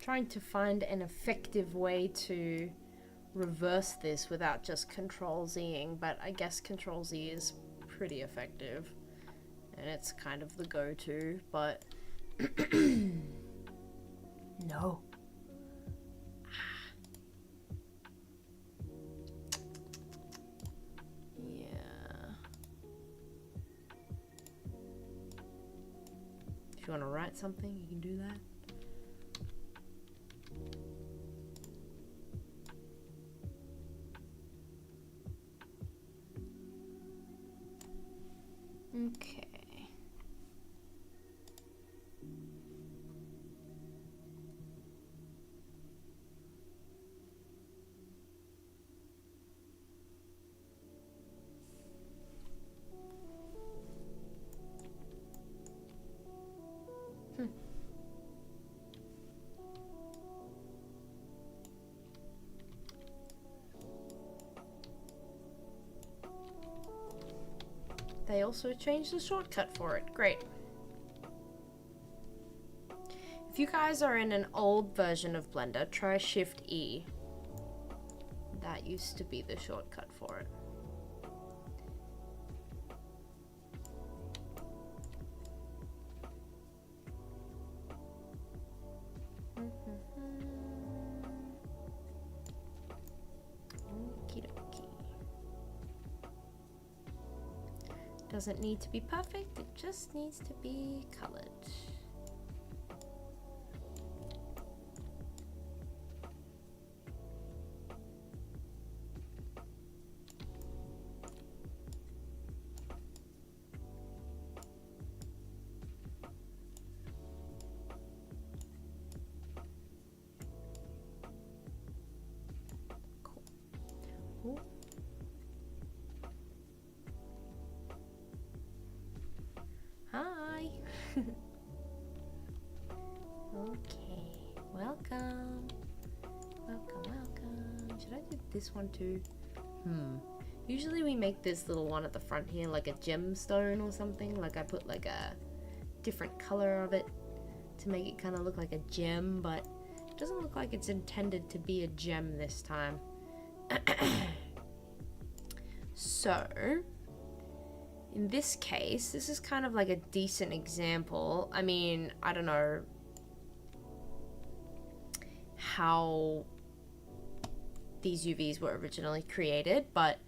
Trying to find an effective way to reverse this without just Control-Zing, but I guess Control-Z is pretty effective. And it's kind of the go-to, but no. Yeah. you want to write something, you can do that. Okay. They also changed the shortcut for it. Great. If you guys are in an old version of Blender, try Shift E. That used to be the shortcut for it. Okie dokie. Doesn't need to be perfect, it just needs to be colored. Cool. Ooh. Hi. Okay. Welcome. Welcome. Should I do this one too? Usually we make this little one at the front here like a gemstone or something. Like I put like a different color of it to make it kind of look like a gem, but it doesn't look like it's intended to be a gem this time. So, in this case, this is kind of like a decent example. I mean, I don't know how these UVs were originally created, but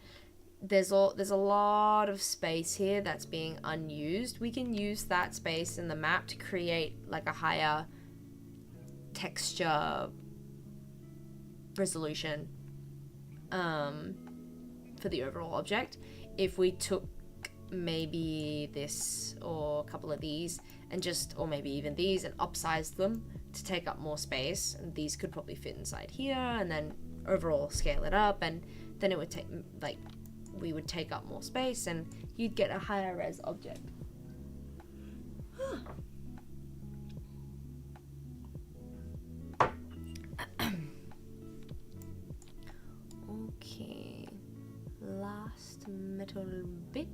there's a lot of space here that's being unused. We can use that space in the map to create like a higher texture resolution for the overall object. If we took maybe this or a couple of these and just, or maybe even these, and upsized them to take up more space, and these could probably fit inside here, and then overall scale it up, and then it would take, like, we would take up more space and you'd get a higher res object. Okay, last metal bit.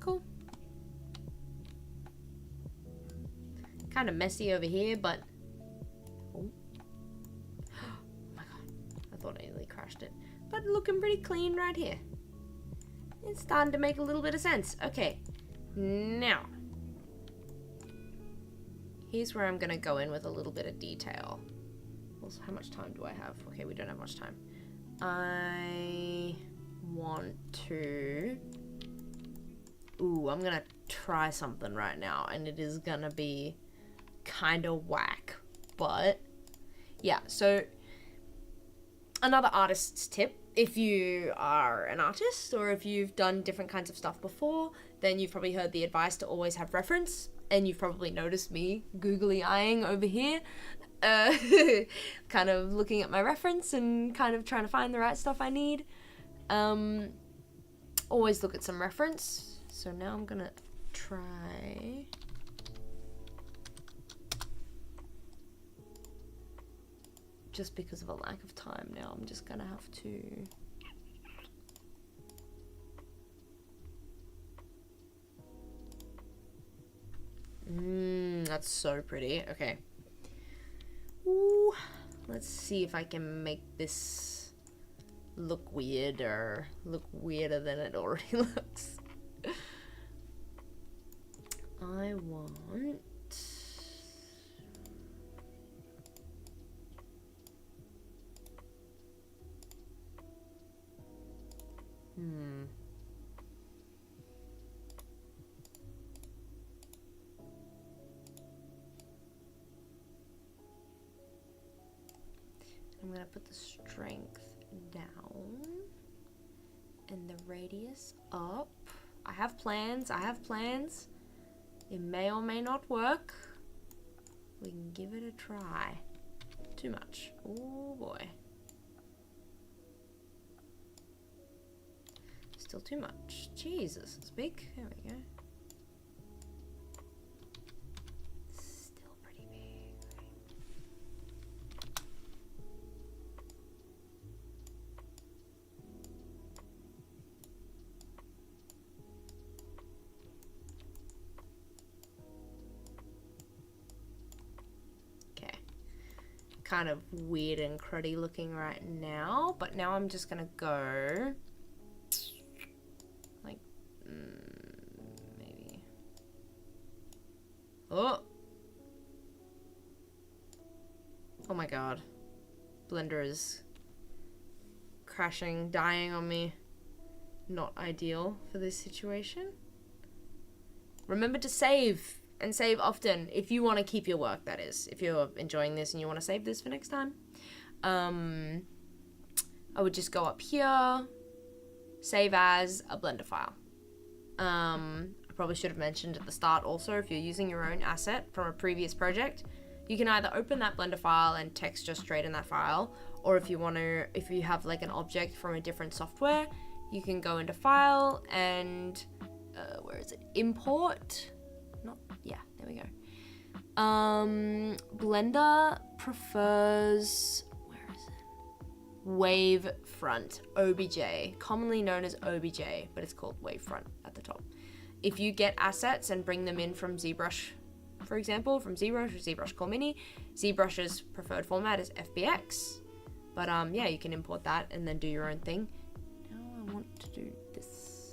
Cool. Kind of messy over here, but oh my god, I thought I nearly crashed it. But looking pretty clean right here. It's starting to make a little bit of sense. Okay, now here's where I'm gonna go in with a little bit of detail. Also, how much time do I have? Okay, we don't have much time. I want to... Ooh, I'm gonna try something right now, and it is gonna be kind of whack, but yeah. So another artist's tip, if you are an artist or if you've done different kinds of stuff before, then you've probably heard the advice to always have reference, and you've probably noticed me googly eyeing over here, kind of looking at my reference and kind of trying to find the right stuff I need. Always look at some reference. So now I'm gonna try just because of a lack of time now. I'm just gonna have to... That's so pretty. Okay. Ooh, let's see if I can make this look weirder than it already looks. I want... I'm gonna put the strength down and the radius up. I have plans. It may or may not work. We can give it a try. Too much. Oh boy. Still too much. Jesus, it's big. There we go. Still pretty big. Okay. Kind of weird and cruddy looking right now, but now I'm just gonna go like maybe. Oh my god, Blender is crashing, dying on me. Not ideal for this situation. Remember to save, and save often if you want to keep your work, that is. If you're enjoying this and you want to save this for next time. I would just go up here, save as a Blender file. I probably should have mentioned at the start also, if you're using your own asset from a previous project, you can either open that Blender file and texture straight in that file, or if you have like an object from a different software, you can go into File and where is it? Import. There we go. Blender prefers, where is it? Wavefront, OBJ, commonly known as OBJ, but it's called Wavefront at the top. If you get assets and bring them in from ZBrush, for example, from ZBrush or ZBrush Core Mini, ZBrush's preferred format is FBX. But yeah, you can import that and then do your own thing. Now I want to do this.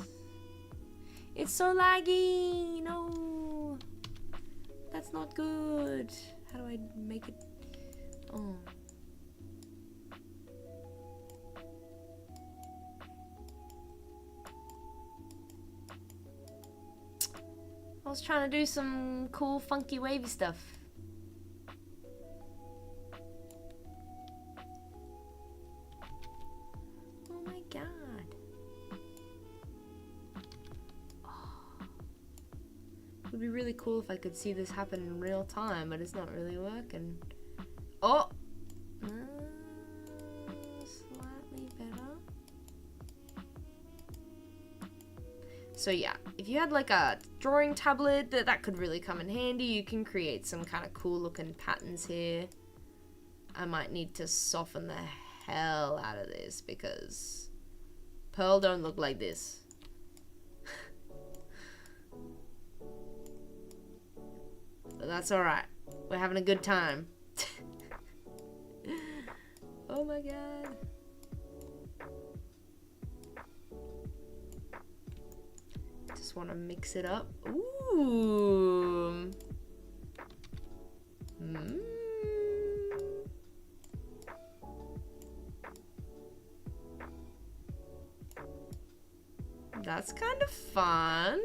It's so laggy, no. That's not good. How do I make it? Oh. I was trying to do some cool, funky, wavy stuff. Oh my god. It would be really cool if I could see this happen in real time, but it's not really working. Oh! Slightly better. So yeah, if you had like a drawing tablet, that could really come in handy. You can create some kind of cool looking patterns here. I might need to soften the hell out of this because Pearl don't look like this. But that's alright. We're having a good time. Oh my god. Just want to mix it up. Ooh. That's kind of fun.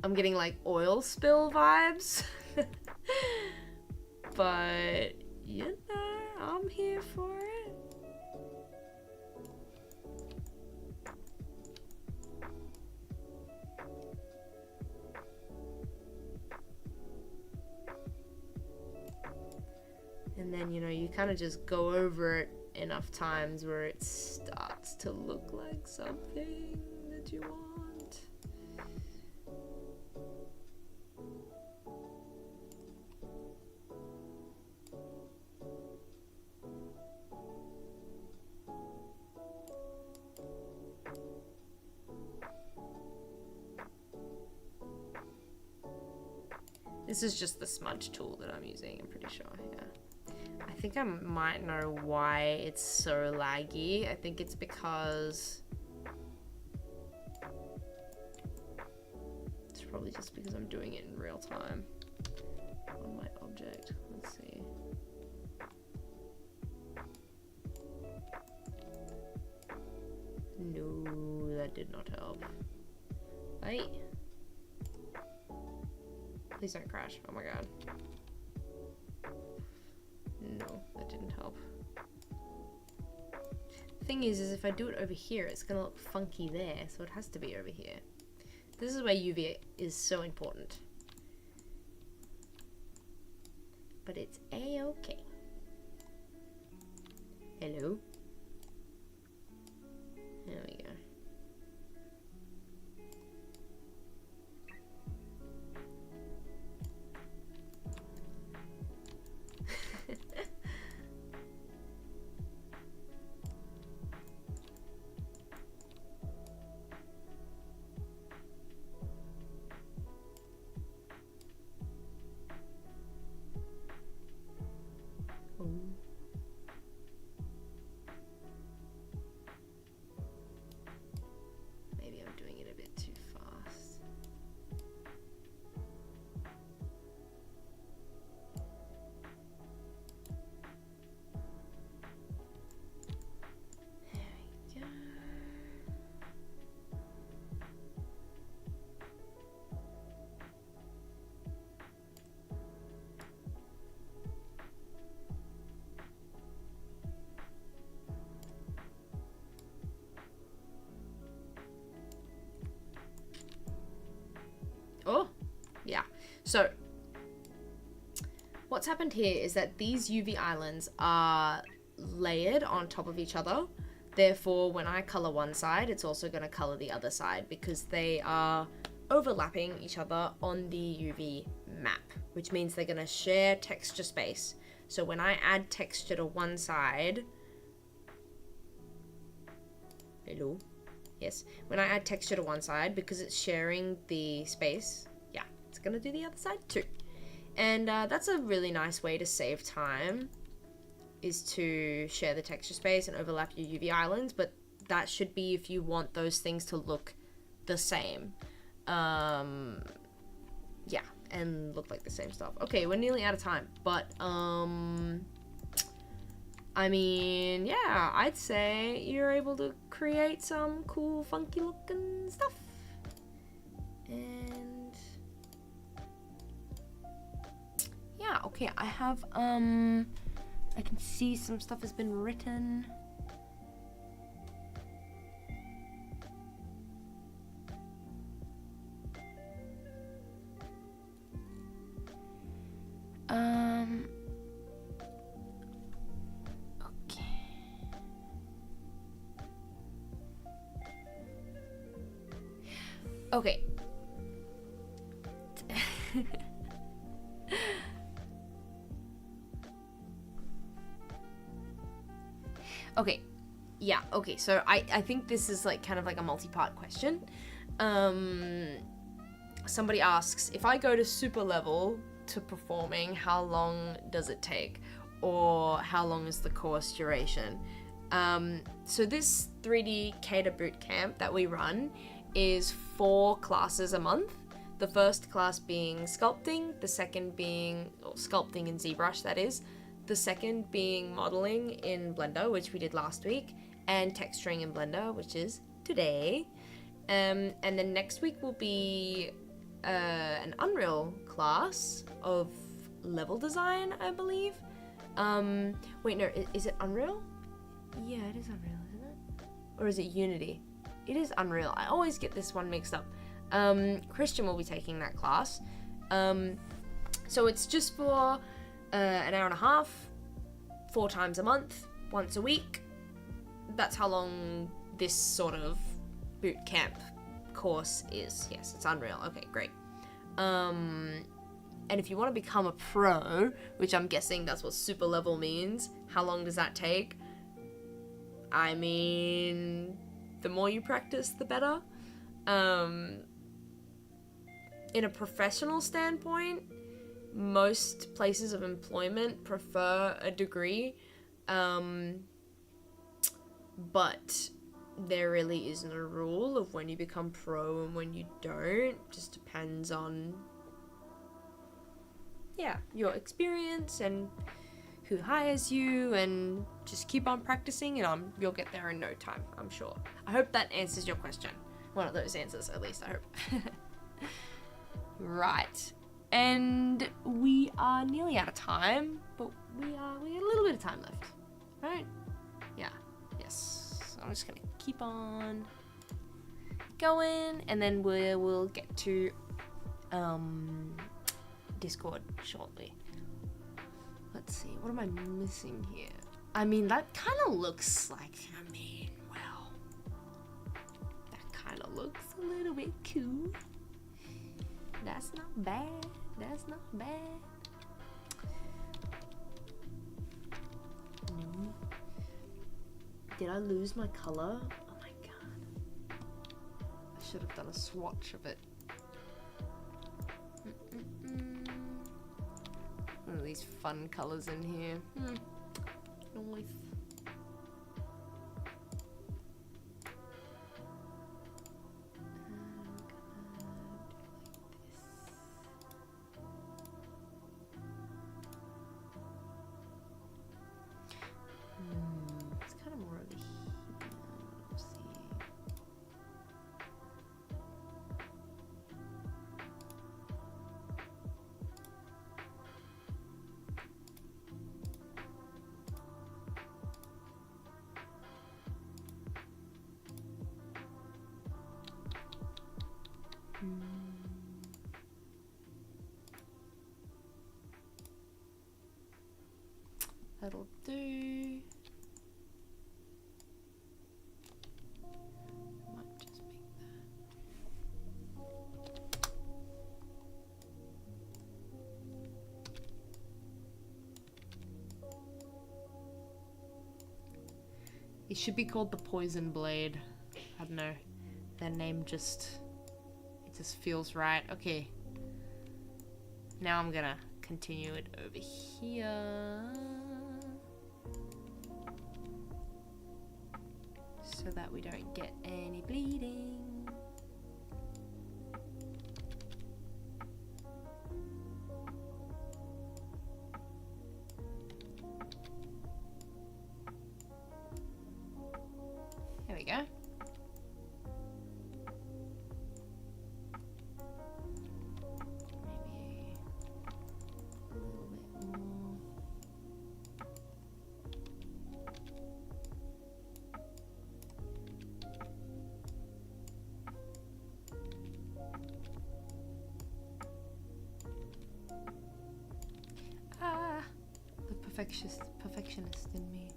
I'm getting like oil spill vibes. But, you know, I'm here for it. And then, you know, you kind of just go over it enough times where it starts to look like something that you want. This is just the smudge tool that I'm using, I'm pretty sure, yeah. I think I might know why it's so laggy. I think it's because... It's probably just because I'm doing it in real time on my object. Let's see. No, that did not help. Wait. Please don't crash. Oh my god. No, that didn't help. Thing is if I do it over here, it's gonna look funky there, so it has to be over here. This is where UV is so important. But it's a-okay. Hello? There we go. Maybe I'm doing it a bit too fast. There we go. Oh, yeah. So, what's happened here is that these UV islands are layered on top of each other. Therefore, when I color one side, it's also going to color the other side because they are overlapping each other on the UV map, which means they're going to share texture space. So when I add texture to one side, hello? Yes, when I add texture to one side, because it's sharing the space, yeah, it's gonna do the other side too. And that's a really nice way to save time, is to share the texture space and overlap your UV islands, but that should be if you want those things to look the same. Yeah, and look like the same stuff. Okay, we're nearly out of time, but I mean, yeah, I'd say you're able to create some cool, funky looking stuff. And yeah, okay, I have, I can see some stuff has been written. Okay. Okay. Yeah, okay. So I think this is like kind of like a multi-part question. Somebody asks, if I go to super level to performing, how long does it take? Or how long is the course duration? So this 3D CADA bootcamp that we run is 4 classes a month. The first class being sculpting, the second being sculpting in ZBrush, that is. The second being modeling in Blender, which we did last week, and texturing in Blender, which is today. And then next week will be an Unreal class of level design, I believe. Wait, no, is it Unreal? Yeah, it is Unreal, isn't it? Or is it Unity? It is Unreal. I always get this one mixed up. Christian will be taking that class. So it's just for an hour and a half, 4 times a month, once a week. That's how long this sort of boot camp course is. Yes, it's Unreal. Okay, great. And if you want to become a pro, which I'm guessing that's what super level means, how long does that take? I mean, the more you practice, the better. In a professional standpoint, most places of employment prefer a degree, but there really isn't a rule of when you become pro and when you don't. Just depends on, yeah, your experience and who hires you, and just keep on practicing and you'll get there in no time, I'm sure. I hope that answers your question. One of those answers, at least, I hope. Right. And we are nearly out of time, but we got a little bit of time left. Right? Yeah. Yes. So I'm just gonna keep on going, and then we'll get to Discord shortly. Let's see, what am I missing here? I mean, that kind of looks like, well, that kind of looks a little bit cool. That's not bad. That's not bad. No. Did I lose my color? Oh my god. I should have done a swatch of it. One of these fun colors in here. Nice. It's kind of more over here. Let's see. That'll do. Might just make that. It should be called the Poison Blade. I don't know. Their name just feels right. Okay. Now I'm gonna continue it over here. So that we don't get any bleeding. There we go. Maybe a little bit more. The perfectionist in me.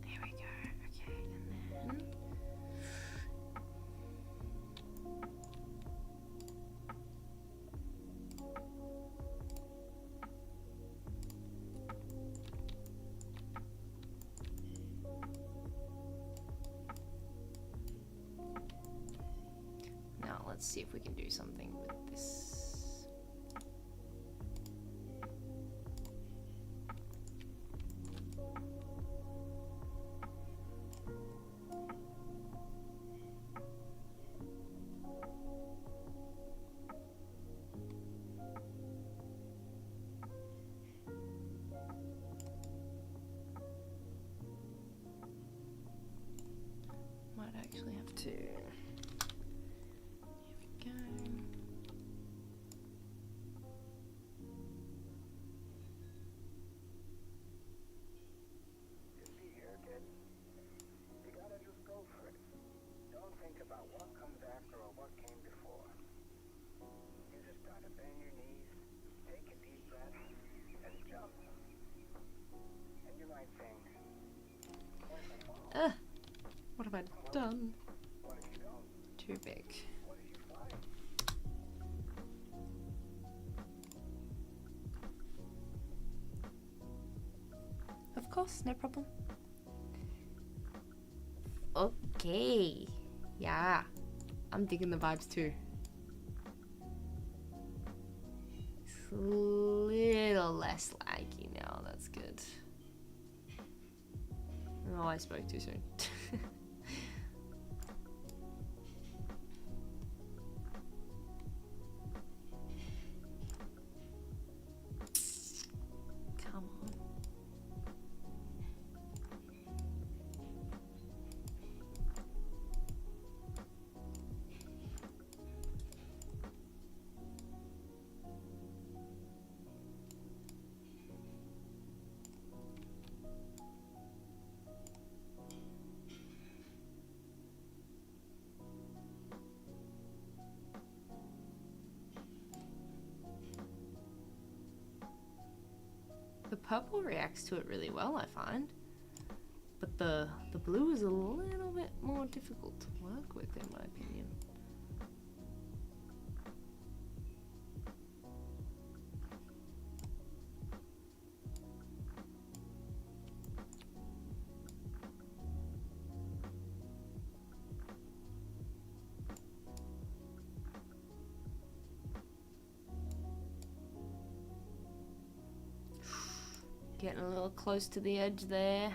There we go. Okay, and then now let's see if we can do something with this. Might actually have to. Here we go. You see here, kid, you gotta just go for it. Don't think about what comes after or what came before. You just gotta bend your knees, take a deep breath, and jump. And you might think, what if I fall? What have I done? What if you don't? Too big. What if you fly? Of course, no problem. Okay. Yeah. I'm digging the vibes too. less laggy now. That's good. Oh, I spoke too soon. Come on. The purple reacts to it really well, I find. But the blue is a little bit more difficult to work with, in my opinion. Getting a little close to the edge there.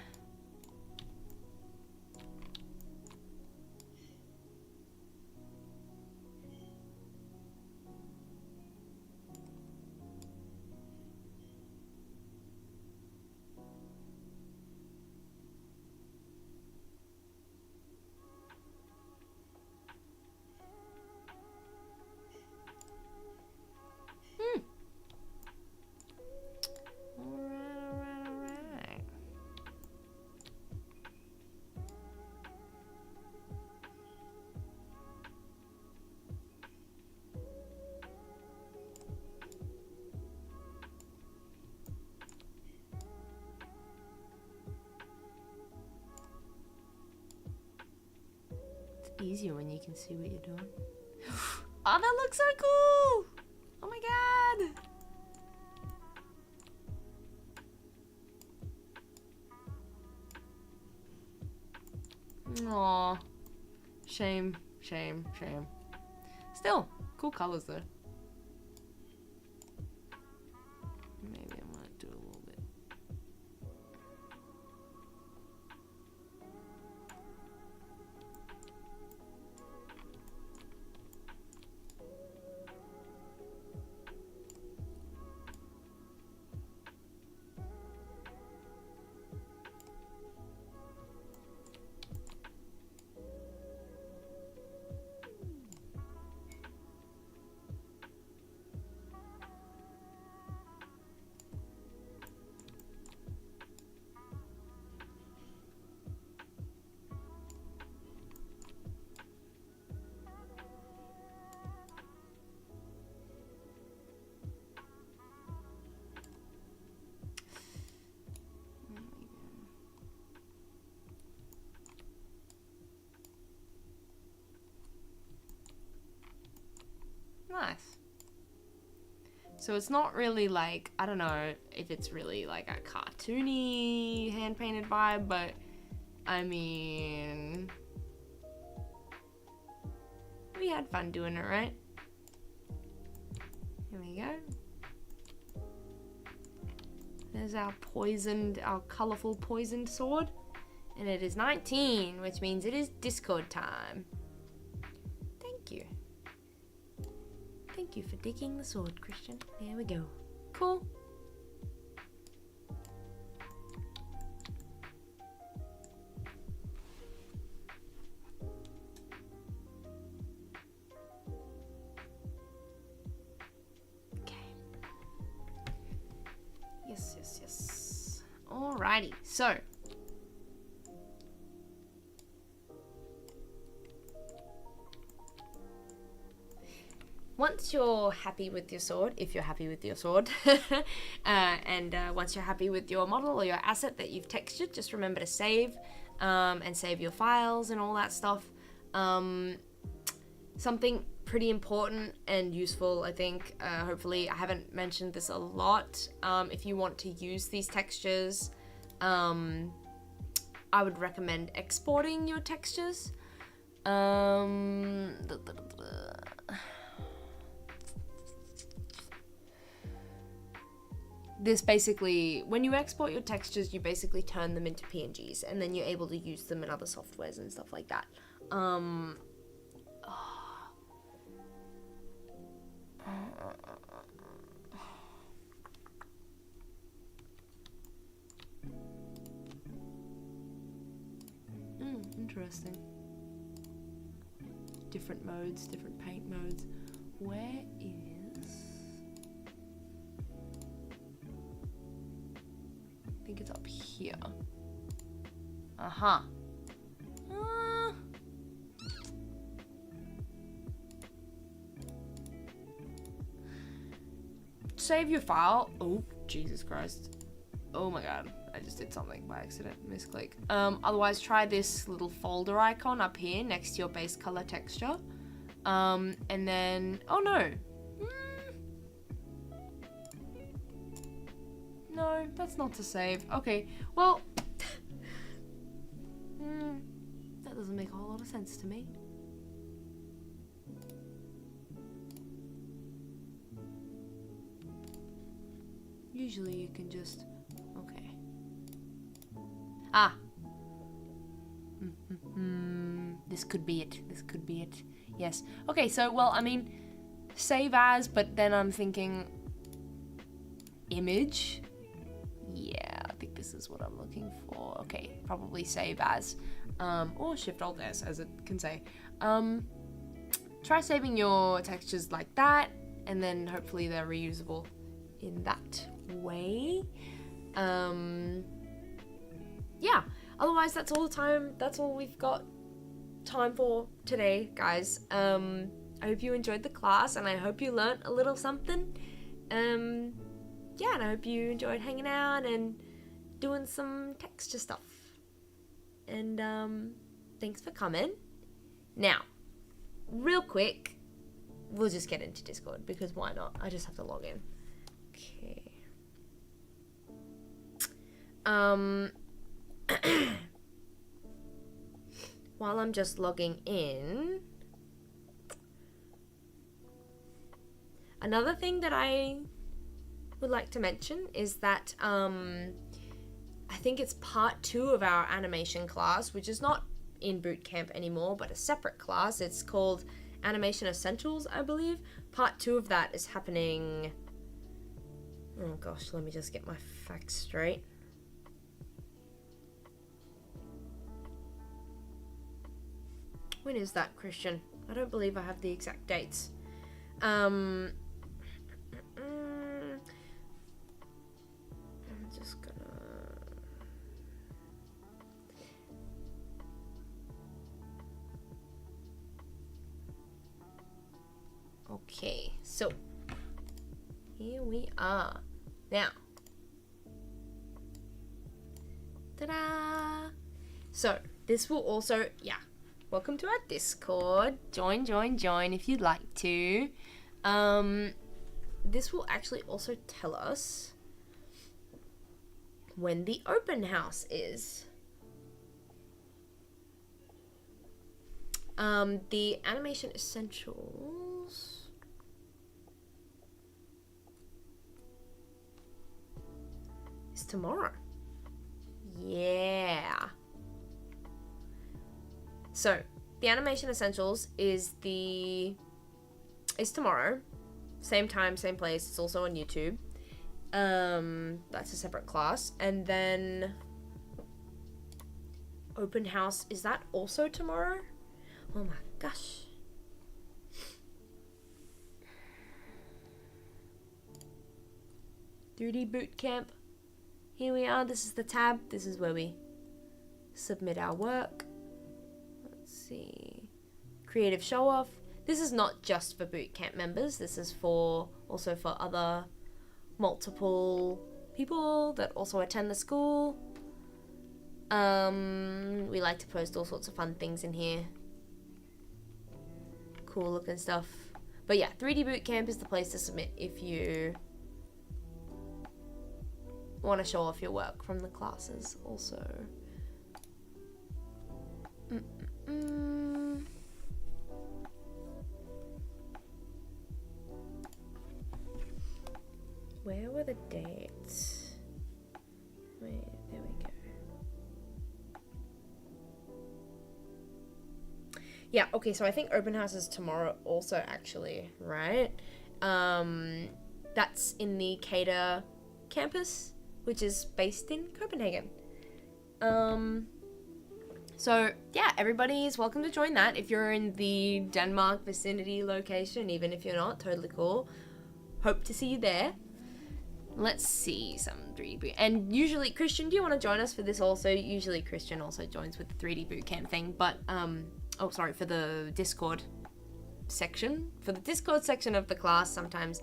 Alright. It's easier when you can see what you're doing. Oh, that looks so cool! Oh my god! Aw. Shame, shame, shame. Still, cool colors though. Maybe I might do a little bit. Nice. So it's not really like, I don't know if it's really like a cartoony hand-painted vibe, but I mean, we had fun doing it, right? Here we go. There's our colourful poisoned sword. And it is 19, which means it is Discord time. Thank you. Thank you for digging the sword, Christian. There we go. Cool. Okay. Yes, yes, yes. Alrighty, so. Once you're happy with your sword, if you're happy with your sword, and once you're happy with your model or your asset that you've textured, just remember to save, and save your files and all that stuff. Something pretty important and useful, I think, hopefully, I haven't mentioned this a lot, if you want to use these textures, I would recommend exporting your textures. this basically, when you export your textures, you basically turn them into PNGs, and then you're able to use them in other softwares and stuff like that. Interesting. Different modes, different paint modes. Where is... I think it's up here. Uh-huh. Save your file. Oh, Jesus Christ. Oh my god. I just did something by accident. Misclick. Otherwise, try this little folder icon up here next to your base color texture. And then... Oh, no. No, that's not to save. Okay, well... that doesn't make a whole lot of sense to me. Usually you can just... Okay. Ah! This could be it. This could be it. Yes. Okay, so, well, I mean, save as, but then I'm thinking... Image? Yeah, I think this is what I'm looking for. Okay, probably save as. Or Shift-Alt-S, as it can say. Try saving your textures like that, and then hopefully they're reusable in that way. Yeah, otherwise that's all we've got time for today, guys. I hope you enjoyed the class, and I hope you learnt a little something. Yeah, and I hope you enjoyed hanging out and doing some texture stuff. And thanks for coming. Now, real quick, we'll just get into Discord, because why not? I just have to log in. Okay. While I'm just logging in, another thing that I would like to mention is that I think it's part 2 of our animation class, which is not in Bootcamp anymore, but a separate class. It's called Animation Essentials, I believe. Part 2 of that is happening... Oh gosh, let me just get my facts straight. When is that, Christian? I don't believe I have the exact dates. I'm just gonna... Okay, so here we are. Now, ta-da! So, this will also, welcome to our Discord. Join if you'd like to. This will actually also tell us when the open house is. The Animation Essentials... is tomorrow. Yeah. So, the Animation Essentials is tomorrow. Same time, same place. It's also on YouTube. That's a separate class. And then open house, is that also tomorrow? Oh my gosh. "3D Bootcamp." Here we are. This is the tab. This is where we submit our work. Let's see. Creative show off. This is not just for Bootcamp members. This is also for other multiple people that also attend the school. We like to post all sorts of fun things in here. Cool looking stuff. But yeah, 3D Bootcamp is the place to submit if you want to show off your work from the classes also. Where were the dates? Wait, there we go. Yeah, okay, so I think open house is tomorrow also, actually, right? That's in the CADA campus, which is based in Copenhagen. So, yeah, everybody is welcome to join that. If you're in the Denmark vicinity location, even if you're not, totally cool. Hope to see you there. Let's see some 3D. And usually, Christian, do you want to join us for this also? Usually Christian also joins with the 3D Bootcamp thing, but, for the Discord section. For the Discord section of the class, sometimes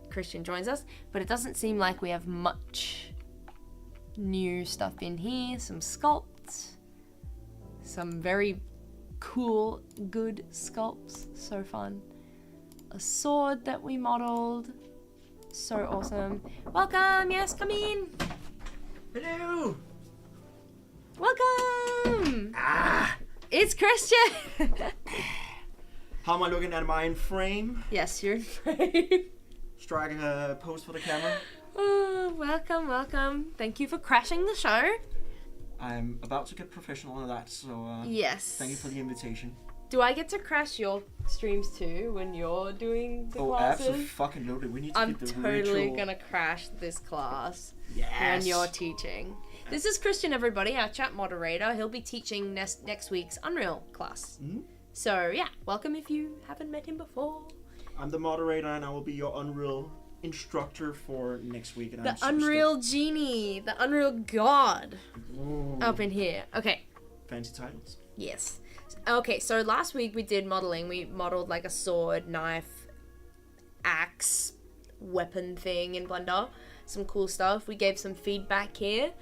Christian joins us, but it doesn't seem like we have much new stuff in here. Some sculpts. Some very cool, good sculpts. So fun. A sword that we modeled. So awesome. Welcome! Yes, come in! Hello! Welcome! It's Christian! How am I looking at my in frame? Yes, you're in frame. Strike a pose for the camera. Oh, welcome. Thank you for crashing the show. I'm about to get professional on that, so Yes. thank you for the invitation. Do I get to crash your streams too when you're doing the Oh, classes? absolutely. We need to I'm keep the totally ritual. gonna crash this class Yes. when you're teaching. This is Christian, everybody, our chat moderator. He'll be teaching next week's Unreal class. Mhm. So yeah, welcome if you haven't met him before. I'm the moderator, and I will be your Unreal instructor for next week. And The I'm super Unreal Genie, the Unreal God stoked. Ooh, up in here. Okay, fancy titles. yes. Okay, so last week we did modeling. We modeled like a sword, knife, axe, weapon thing in Blender. Some cool stuff. We gave some feedback here.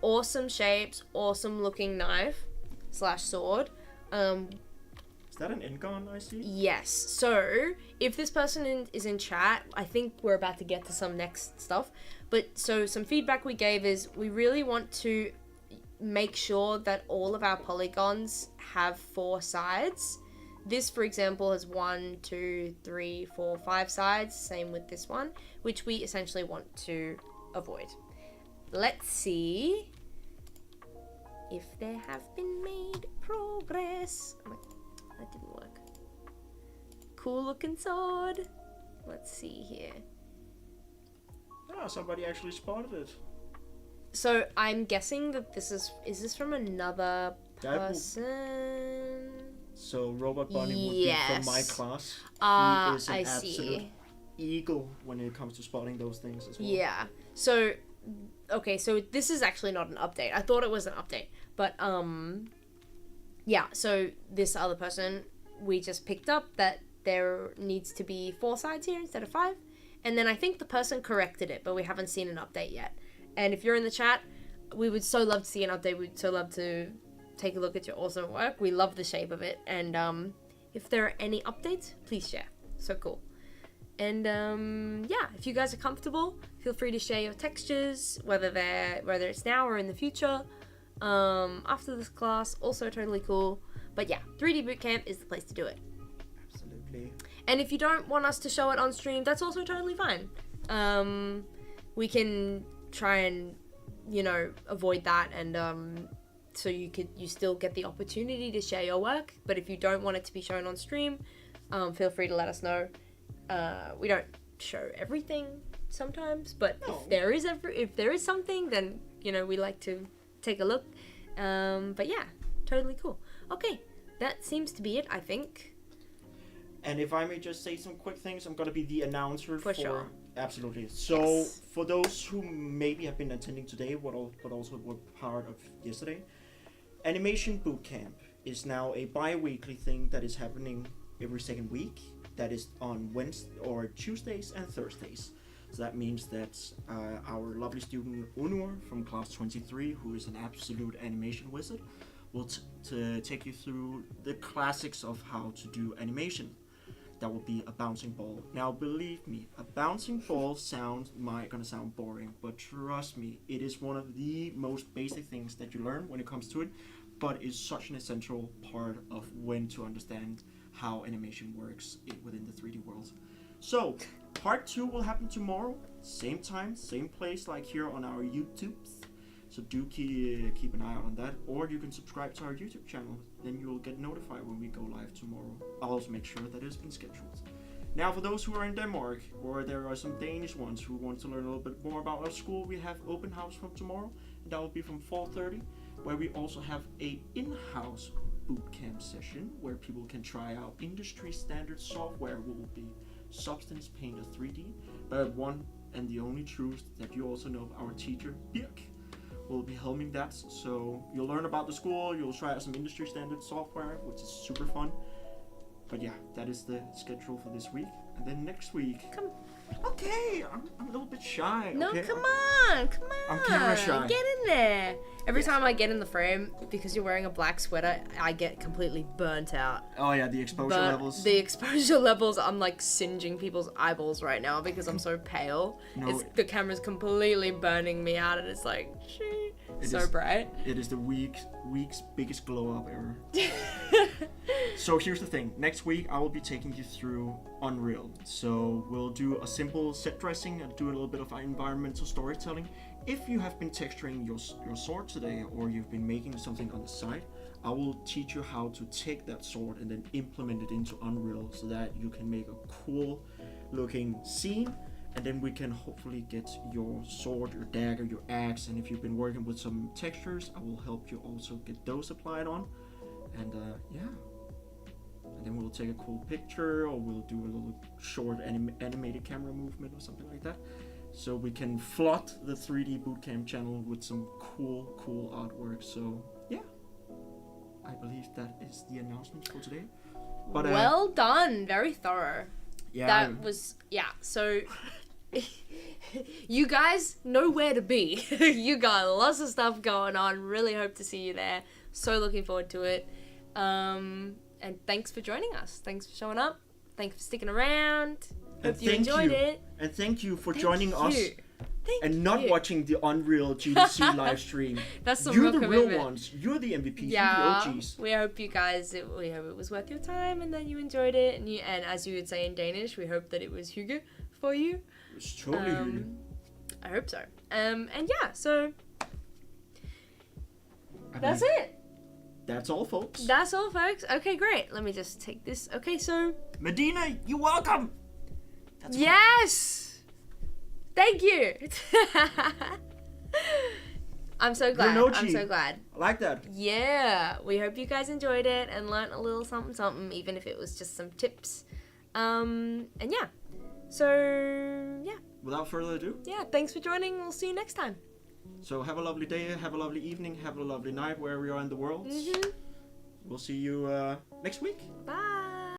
Awesome shapes, awesome looking knife / sword. Is that an Ingon I see? Yes. So if this person is in chat, I think we're about to get to some next stuff. But so some feedback we gave is we really want to make sure that all of our polygons have 4 sides. This, for example, has 1, 2, 3, 4, 5 sides. Same with this one, which we essentially want to avoid. Let's see if there have been made progress. Oh my, that didn't work. Cool looking sword. Let's see here. Ah, somebody actually spotted it. So I'm guessing that this is this from another That will- person? So Robot Bunny would be from my Yes. class. Ah, He is an I absolute see. eagle when it comes to spotting those things as well. Yeah. So, okay, so this is actually not an update. I thought it was an update, but yeah. So this other person, we just picked up that there needs to be 4 sides here instead of 5, and then I think the person corrected it, but we haven't seen an update yet. And if you're in the chat, we would so love to see an update. We'd so love to take a look at your awesome work. We love the shape of it, and if there are any updates, please share. So cool. And yeah, if you guys are comfortable, feel free to share your textures, whether it's now or in the future. After this class, also totally cool. But yeah, 3D Bootcamp is the place to do it. Absolutely. And if you don't want us to show it on stream, that's also totally fine. We can try and, avoid that, and so you still get the opportunity to share your work. But if you don't want it to be shown on stream, feel free to let us know. We don't show everything sometimes, but No. if there is something, then we like to take a look. But yeah, totally cool. Okay, that seems to be it, I think. And if I may just say some quick things, I'm gonna be the announcer For sure. Absolutely. So Yes. for those who maybe have been attending today, but also were part of yesterday, Animation Bootcamp is now a bi-weekly thing that is happening every second week. That is on Wednesday or Tuesdays and Thursdays. So that means that our lovely student Unur from class 23, who is an absolute animation wizard, will take you through the classics of how to do animation. That will be a bouncing ball. Now, believe me, a bouncing ball gonna sound boring, but trust me, it is one of the most basic things that you learn when it comes to it, but is such an essential part of when to understand how animation works within the 3D world. So, part 2 will happen tomorrow. Same time, same place, like here on our YouTubes. So do keep an eye out on that. Or you can subscribe to our YouTube channel. Then you will get notified when we go live tomorrow. I'll also make sure that it has been scheduled. Now, for those who are in Denmark, or there are some Danish ones who want to learn a little bit more about our school, we have open house from tomorrow. And that will be from 4:30, where we also have a in-house bootcamp session where people can try out industry standard software. Will be Substance Painter 3D, but one and the only truth that you also know, our teacher Birk will be helming that. So you'll learn about the school, you'll try out some industry standard software, which is super fun. But yeah, that is the schedule for this week. And then next week, okay, I'm a little bit shy. No, okay? come on. I'm camera shy. Get in there. Every time I get in the frame, because you're wearing a black sweater, I get completely burnt out. Oh yeah, the exposure levels. The exposure levels, I'm like singeing people's eyeballs right now because I'm so pale. No, The camera's completely burning me out, and it's like, shit, so is- bright. It is the week's biggest glow up ever. So here's the thing. Next week I will be taking you through Unreal. So we'll do a simple set dressing and do a little bit of environmental storytelling. If you have been texturing your sword today, or you've been making something on the side, I will teach you how to take that sword and then implement it into Unreal so that you can make a cool looking scene. And then we can hopefully get your sword, your dagger, your axe, and if you've been working with some textures, I will help you also get those applied on. And yeah. And then we'll take a cool picture, or we'll do a little short animated camera movement or something like that. So we can flood the 3D Bootcamp channel with some cool artwork. So yeah, I believe that is the announcement for today. But Well done. Very thorough. yeah, That was, yeah, so you guys know where to be. You got lots of stuff going on. Really hope to see you there. So looking forward to it. And thanks for joining us. Thanks for showing up. Thanks for sticking around. Hope you enjoyed it. And thank you for joining us Thank and not you. watching the Unreal GDC live stream. That's some You're real the commitment. real ones. You're the MVPs. Yeah, You're the OGs. we hope you guys, we hope it was worth your time and that you enjoyed it. And as you would say in Danish, we hope that it was hygge for you. It's totally you. I hope so. And yeah, so I that's mean, it. That's all, folks. That's all, folks. Okay, great. Let me just take this. Okay, so Medina, you're welcome. That's yes, thank you. I'm so glad. You're an I'm OG. so glad. I like that. Yeah, we hope you guys enjoyed it and learnt a little something, even if it was just some tips. And yeah, so yeah, Without further ado, thanks for joining. We'll see you next time. so have a lovely day, have a lovely evening, have a lovely night wherever you are in the world. Mm-hmm. We'll see you next week. Bye.